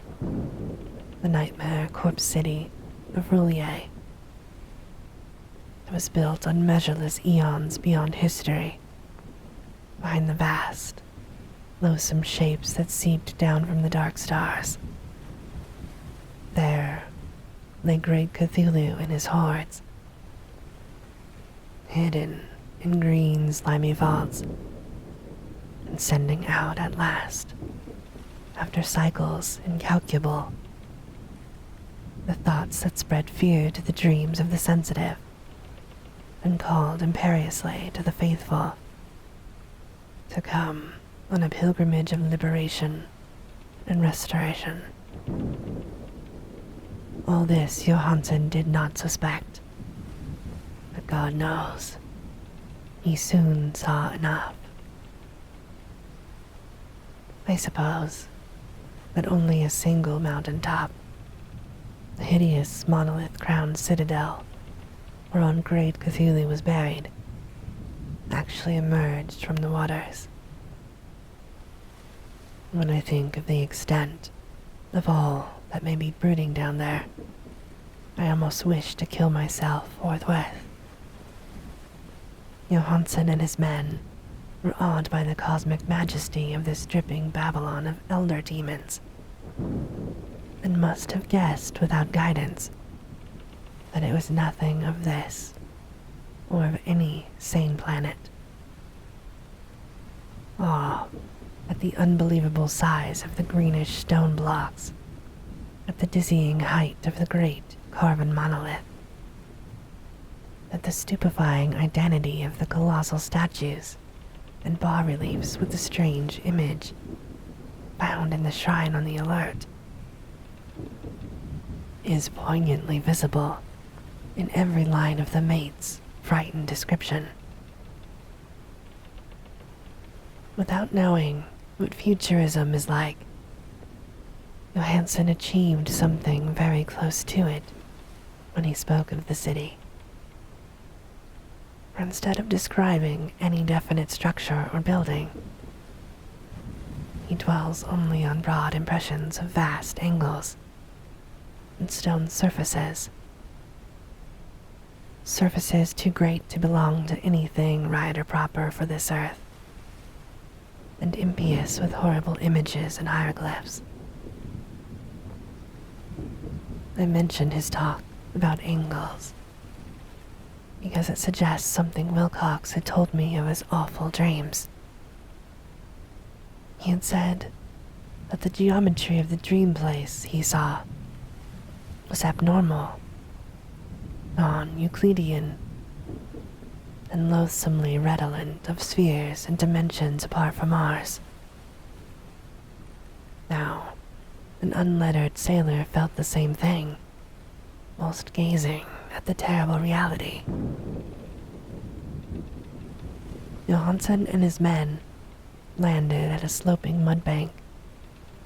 S1: the nightmare corpse city of Roulier. It was built on measureless eons beyond history, behind the vast, loathsome shapes that seeped down from the dark stars. There lay great Cthulhu and his hordes, hidden in green, slimy vaults, and sending out at last, after cycles incalculable, the thoughts that spread fear to the dreams of the sensitive and called imperiously to the faithful to come on a pilgrimage of liberation and restoration. All this Johansen did not suspect, but God knows, he soon saw enough. I suppose that only a single mountain top the hideous monolith-crowned citadel whereon great Cthulhu was buried, actually emerged from the waters. When I think of the extent of all that may be brooding down there, I almost wish to kill myself forthwith. Johansen and his men were awed by the cosmic majesty of this dripping Babylon of elder demons, and must have guessed without guidance that it was nothing of this or of any sane planet. Awe at the unbelievable size of the greenish stone blocks, at the dizzying height of the great carven monolith, at the stupefying identity of the colossal statues and bas-reliefs with the strange image found in the shrine on the alert, is poignantly visible in every line of the mate's frightened description. Without knowing what futurism is like, Johansen achieved something very close to it when he spoke of the city. For instead of describing any definite structure or building, he dwells only on broad impressions of vast angles and stone surfaces too great to belong to anything right or proper for this earth, and impious with horrible images and hieroglyphs. I mention his talk about angles because it suggests something Wilcox had told me of his awful dreams. He had said that the geometry of the dream place he saw was abnormal, non-Euclidean, and loathsomely redolent of spheres and dimensions apart from ours. Now, an unlettered sailor felt the same thing, whilst gazing at the terrible reality. Johansen and his men landed at a sloping mud bank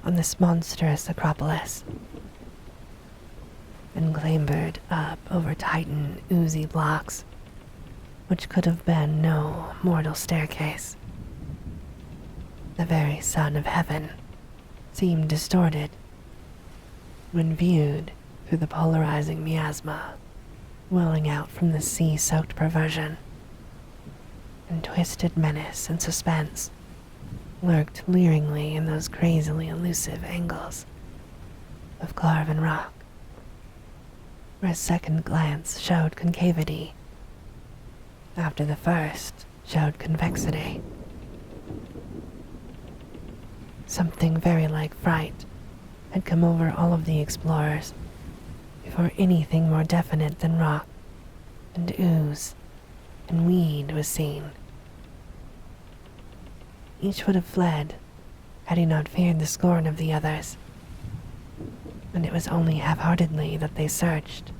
S1: on this monstrous acropolis and clambered up over titan, oozy blocks, which could have been no mortal staircase. The very sun of heaven seemed distorted when viewed through the polarizing miasma welling out from the sea-soaked perversion, and twisted menace and suspense lurked leeringly in those crazily elusive angles of carven rock, where a second glance showed concavity after the first showed convexity. Something very like fright had come over all of the explorers before anything more definite than rock and ooze and weed was seen. Each would have fled had he not feared the scorn of the others, and it was only half-heartedly that they searched,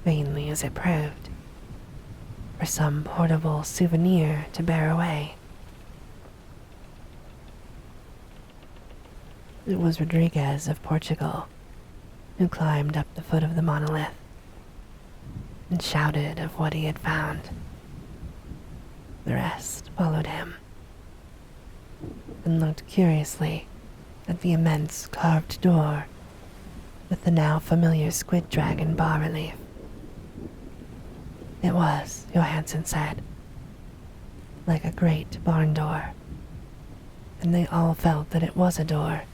S1: vainly as it proved, for some portable souvenir to bear away. It was Rodriguez of Portugal who climbed up the foot of the monolith and shouted of what he had found. The rest followed him and looked curiously at the immense carved door with the now familiar squid dragon bas-relief. It was, Johansen said, like a great barn door, and they all felt that it was a door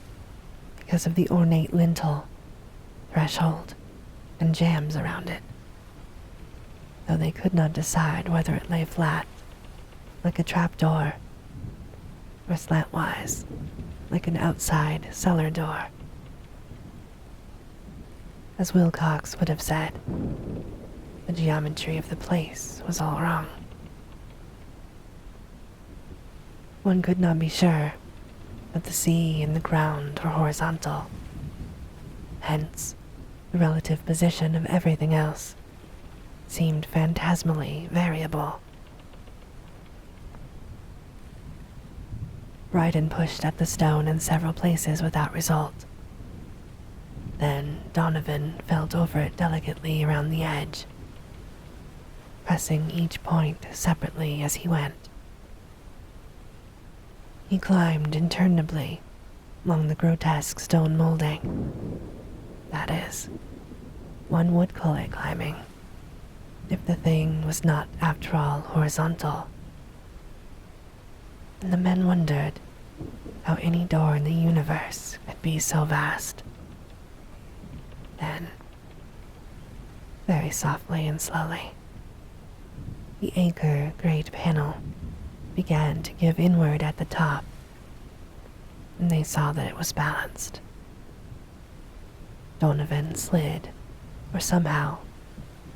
S1: because of the ornate lintel, threshold, and jambs around it, though they could not decide whether it lay flat, like a trapdoor, or slantwise, like an outside cellar door. As Wilcox would have said, the geometry of the place was all wrong. One could not be sure that the sea and the ground were horizontal. Hence, the relative position of everything else seemed phantasmally variable. Bryden pushed at the stone in several places without result. Then Donovan felt over it delicately around the edge, pressing each point separately as he went. He climbed interminably along the grotesque stone molding. That is, one would call it climbing, if the thing was not, after all, horizontal. And the men wondered how any door in the universe could be so vast. Then, very softly and slowly, the anchor great panel began to give inward at the top, and they saw that it was balanced. Donovan slid, or somehow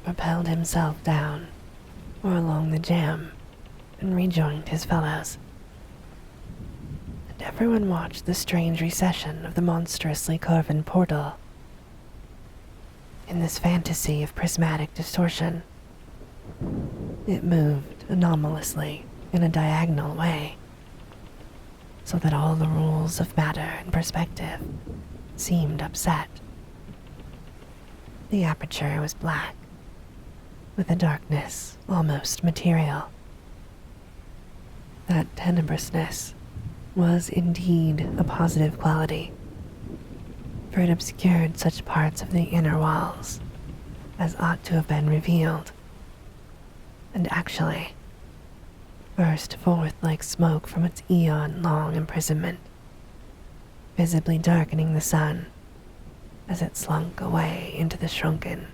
S1: propelled himself down or along the jamb and rejoined his fellows. And everyone watched the strange recession of the monstrously carven portal. In this fantasy of prismatic distortion, it moved anomalously in a diagonal way, so that all the rules of matter and perspective seemed upset. The aperture was black, with a darkness almost material. That tenebrousness was indeed a positive quality, for it obscured such parts of the inner walls as ought to have been revealed, and actually burst forth like smoke from its eon-long imprisonment, visibly darkening the sun as it slunk away into the shrunken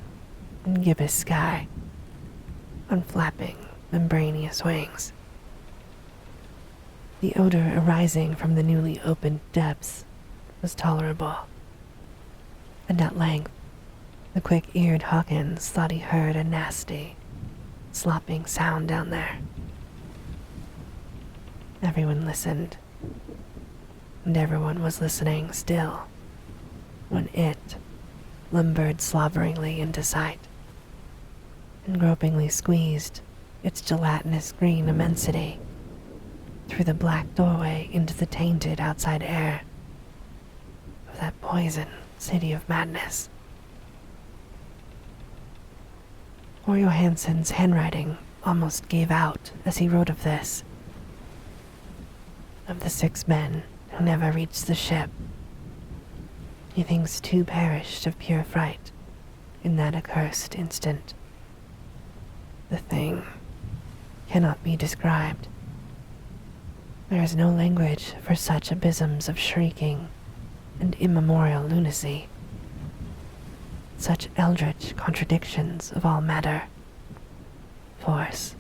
S1: and gibbous sky on flapping membranous wings. The odor arising from the newly opened depths was tolerable, and at length the quick-eared Hawkins thought he heard a nasty, slopping sound down there. Everyone listened, and everyone was listening still when it lumbered sloveringly into sight and gropingly squeezed its gelatinous green immensity through the black doorway into the tainted outside air of that poison city of madness. Poor Johansen's handwriting almost gave out as he wrote of this. Of the 6 men who never reached the ship, he thinks 2 perished of pure fright in that accursed instant. The thing cannot be described. There is no language for such abysms of shrieking and immemorial lunacy, such eldritch contradictions of all matter, force,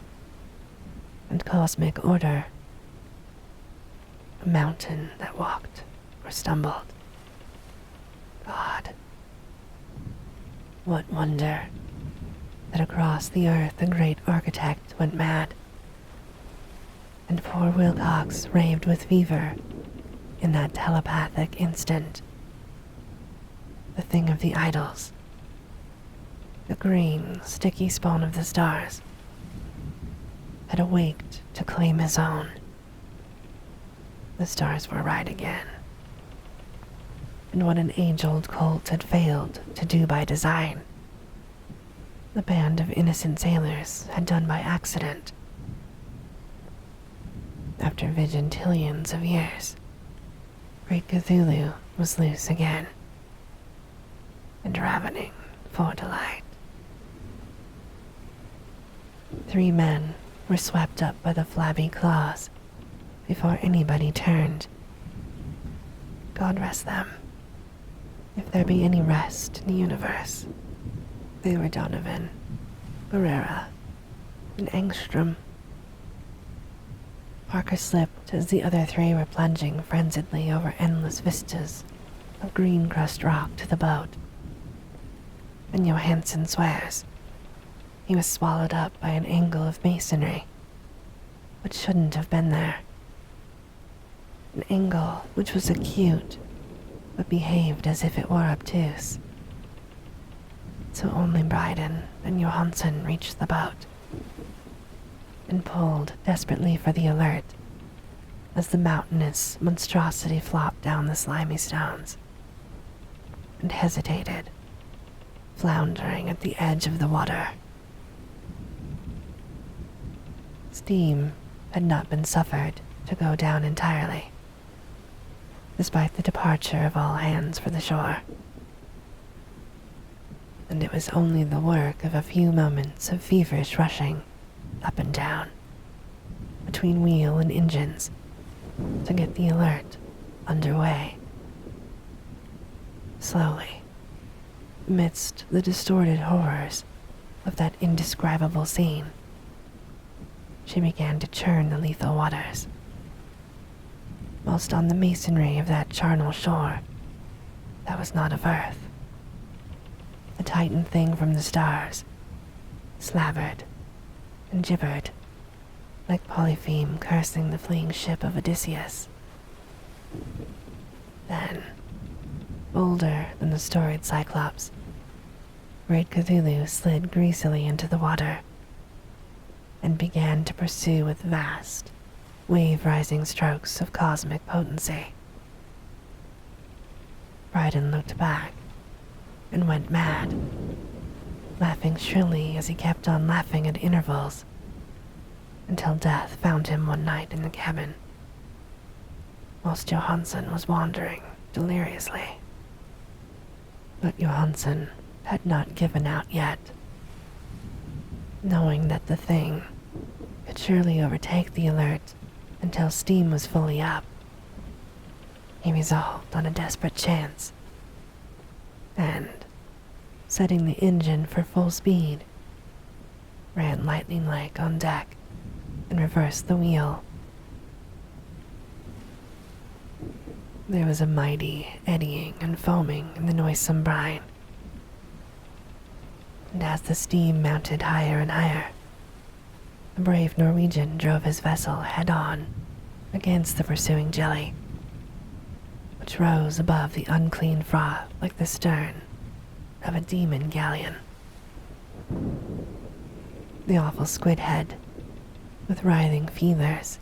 S1: and cosmic order. A mountain that walked or stumbled. God, what wonder that across the earth a great architect went mad, and poor Wilcox raved with fever in that telepathic instant. The thing of the idols, the green, sticky spawn of the stars, had awaked to claim his own. The stars were right again, and what an age-old cult had failed to do by design, the band of innocent sailors had done by accident. After vigintillions of years, great Cthulhu was loose again, and ravening for delight. 3 men were swept up by the flabby claws before anybody turned. God rest them, if there be any rest in the universe. They were Donovan, Barrera, and Engstrom. Parker slipped as the other 3 were plunging frenziedly over endless vistas of green crust rock to the boat, and Johansen swears he was swallowed up by an angle of masonry which shouldn't have been there. An angle which was acute, but behaved as if it were obtuse. So only Bryden and Johansen reached the boat, and pulled desperately for the alert as the mountainous monstrosity flopped down the slimy stones. and hesitated, floundering at the edge of the water. Steam had not been suffered to go down entirely, despite the departure of all hands for the shore, and it was only the work of a few moments of feverish rushing up and down between wheel and engines to get the Alert underway. Slowly, amidst the distorted horrors of that indescribable scene, she began to churn the lethal waters, whilst on the masonry of that charnel shore that was not of earth, the Titan thing from the stars slavered and gibbered like Polypheme cursing the fleeing ship of Odysseus. Then, bolder than the storied Cyclops, great Cthulhu slid greasily into the water and began to pursue with vast, wave-rising strokes of cosmic potency. Bryden looked back and went mad, laughing shrilly as he kept on laughing at intervals, until death found him one night in the cabin, whilst Johansen was wandering deliriously. But Johansen had not given out yet. Knowing that the thing could surely overtake the Alert until steam was fully up, he resolved on a desperate chance, and, setting the engine for full speed, ran lightning-like on deck and reversed the wheel. There was a mighty eddying and foaming in the noisome brine, and as the steam mounted higher and higher, the brave Norwegian drove his vessel head-on against the pursuing jelly, which rose above the unclean froth like the stern of a demon galleon. The awful squid head, with writhing feelers,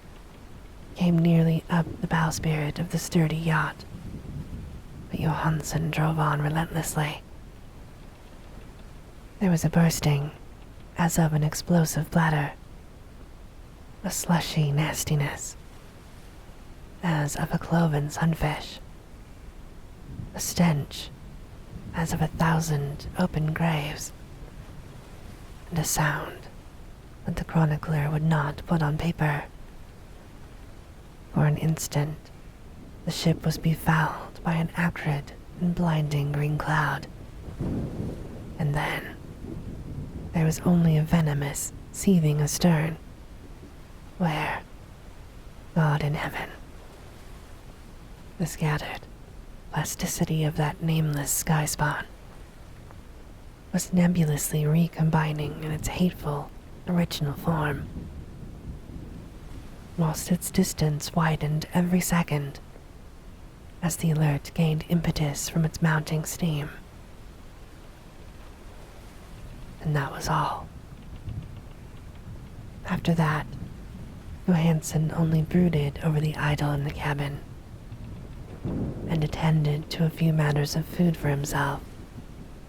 S1: came nearly up the bowsprit of the sturdy yacht, but Johansen drove on relentlessly. There was a bursting, as of an explosive bladder, a slushy nastiness, as of a cloven sunfish, a stench, as of 1,000 open graves, and a sound that the chronicler would not put on paper. For an instant, the ship was befouled by an acrid and blinding green cloud, and then there was only a venomous seething astern, where, God in heaven, the scattered plasticity of that nameless sky spawn was nebulously recombining in its hateful original form, whilst its distance widened every second as the Alert gained impetus from its mounting steam. And that was all. After that, Johansen only brooded over the idol in the cabin and attended to a few matters of food for himself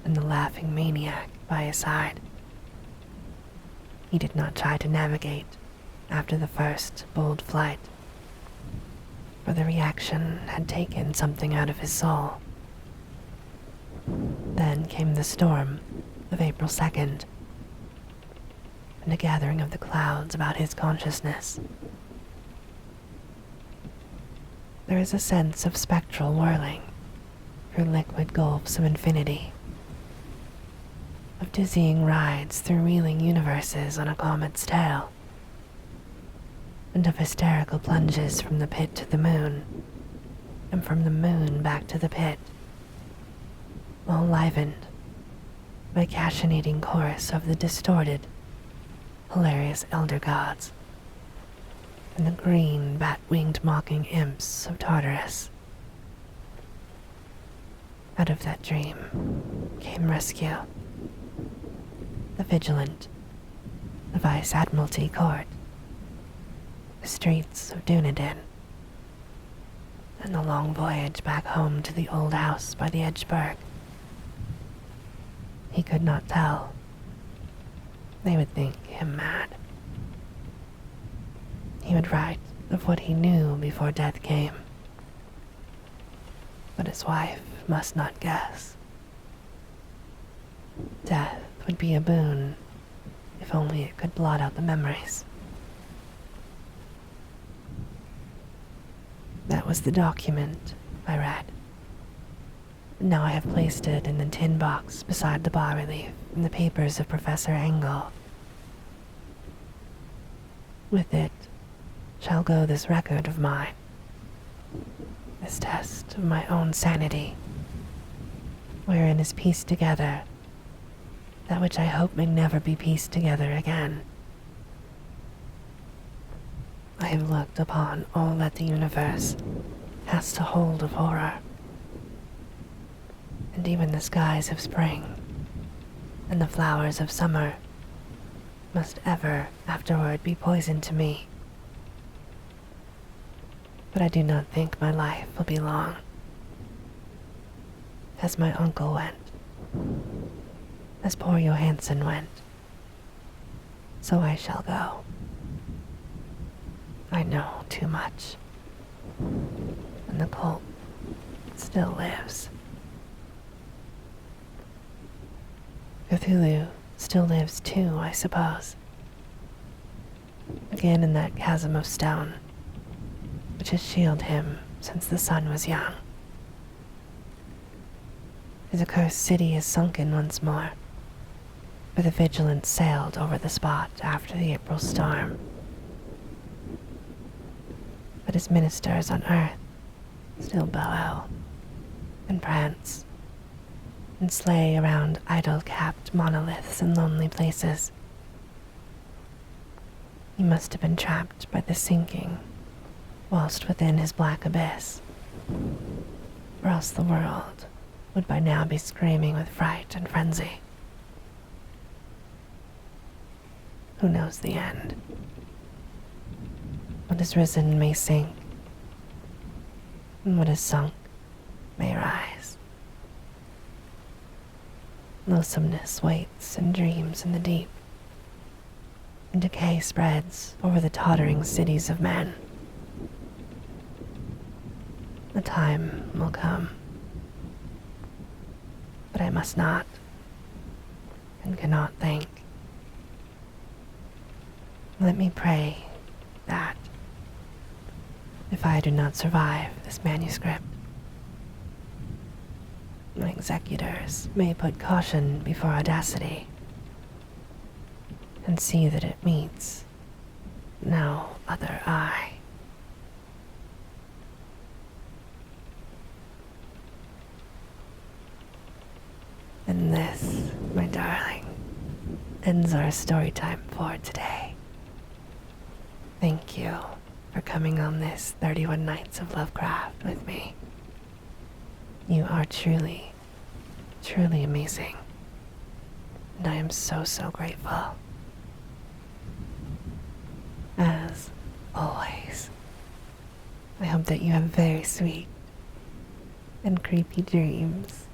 S1: and the laughing maniac by his side. He did not try to navigate after the first bold flight, for the reaction had taken something out of his soul. Then came the storm of April 2nd, and a gathering of the clouds about his consciousness. There is a sense of spectral whirling through liquid gulfs of infinity, of dizzying rides through reeling universes on a comet's tail, and of hysterical plunges from the pit to the moon, and from the moon back to the pit, all livened by cachinating chorus of the distorted, hilarious elder gods, and the green, bat-winged mocking imps of Tartarus. Out of that dream came rescue. The Vigilant, the Vice Admiralty Court, the streets of Dunedin, and the long voyage back home to the old house by the Edgeburg he could not tell. They would think him mad. He would write of what he knew before death came. But his wife must not guess. Death would be a boon if only it could blot out the memories. That was the document I read. Now I have placed it in the tin box beside the bas-relief and the papers of Professor Engel. With it shall go this record of mine, this test of my own sanity, wherein is pieced together that which I hope may never be pieced together again. I have looked upon all that the universe has to hold of horror, and even the skies of spring and the flowers of summer must ever afterward be poison to me. But I do not think my life will be long. As my uncle went, as poor Johansen went, so I shall go. I know too much, and the cult still lives. Cthulhu still lives too, I suppose. Again in that chasm of stone, which has shielded him since the sun was young. His accursed city is sunken once more, for the Vigilance sailed over the spot after the April storm. But his ministers on earth still bellow and prance and slay around idol-capped monoliths in lonely places. He must have been trapped by the sinking whilst within his black abyss, or else the world would by now be screaming with fright and frenzy. Who knows the end? What is risen may sink, and what is sunk may rise. Loathsomeness waits and dreams in the deep, and decay spreads over the tottering cities of men. The time will come, but I must not and cannot think. Let me pray that, if I do not survive this manuscript, my executors may put caution before audacity and see that it meets no other eye. And this, my darling, ends our story time for today. Thank you for coming on this 31 Nights of Lovecraft with me. You are truly, truly amazing, and I am so, so grateful. As always, I hope that you have very sweet and creepy dreams.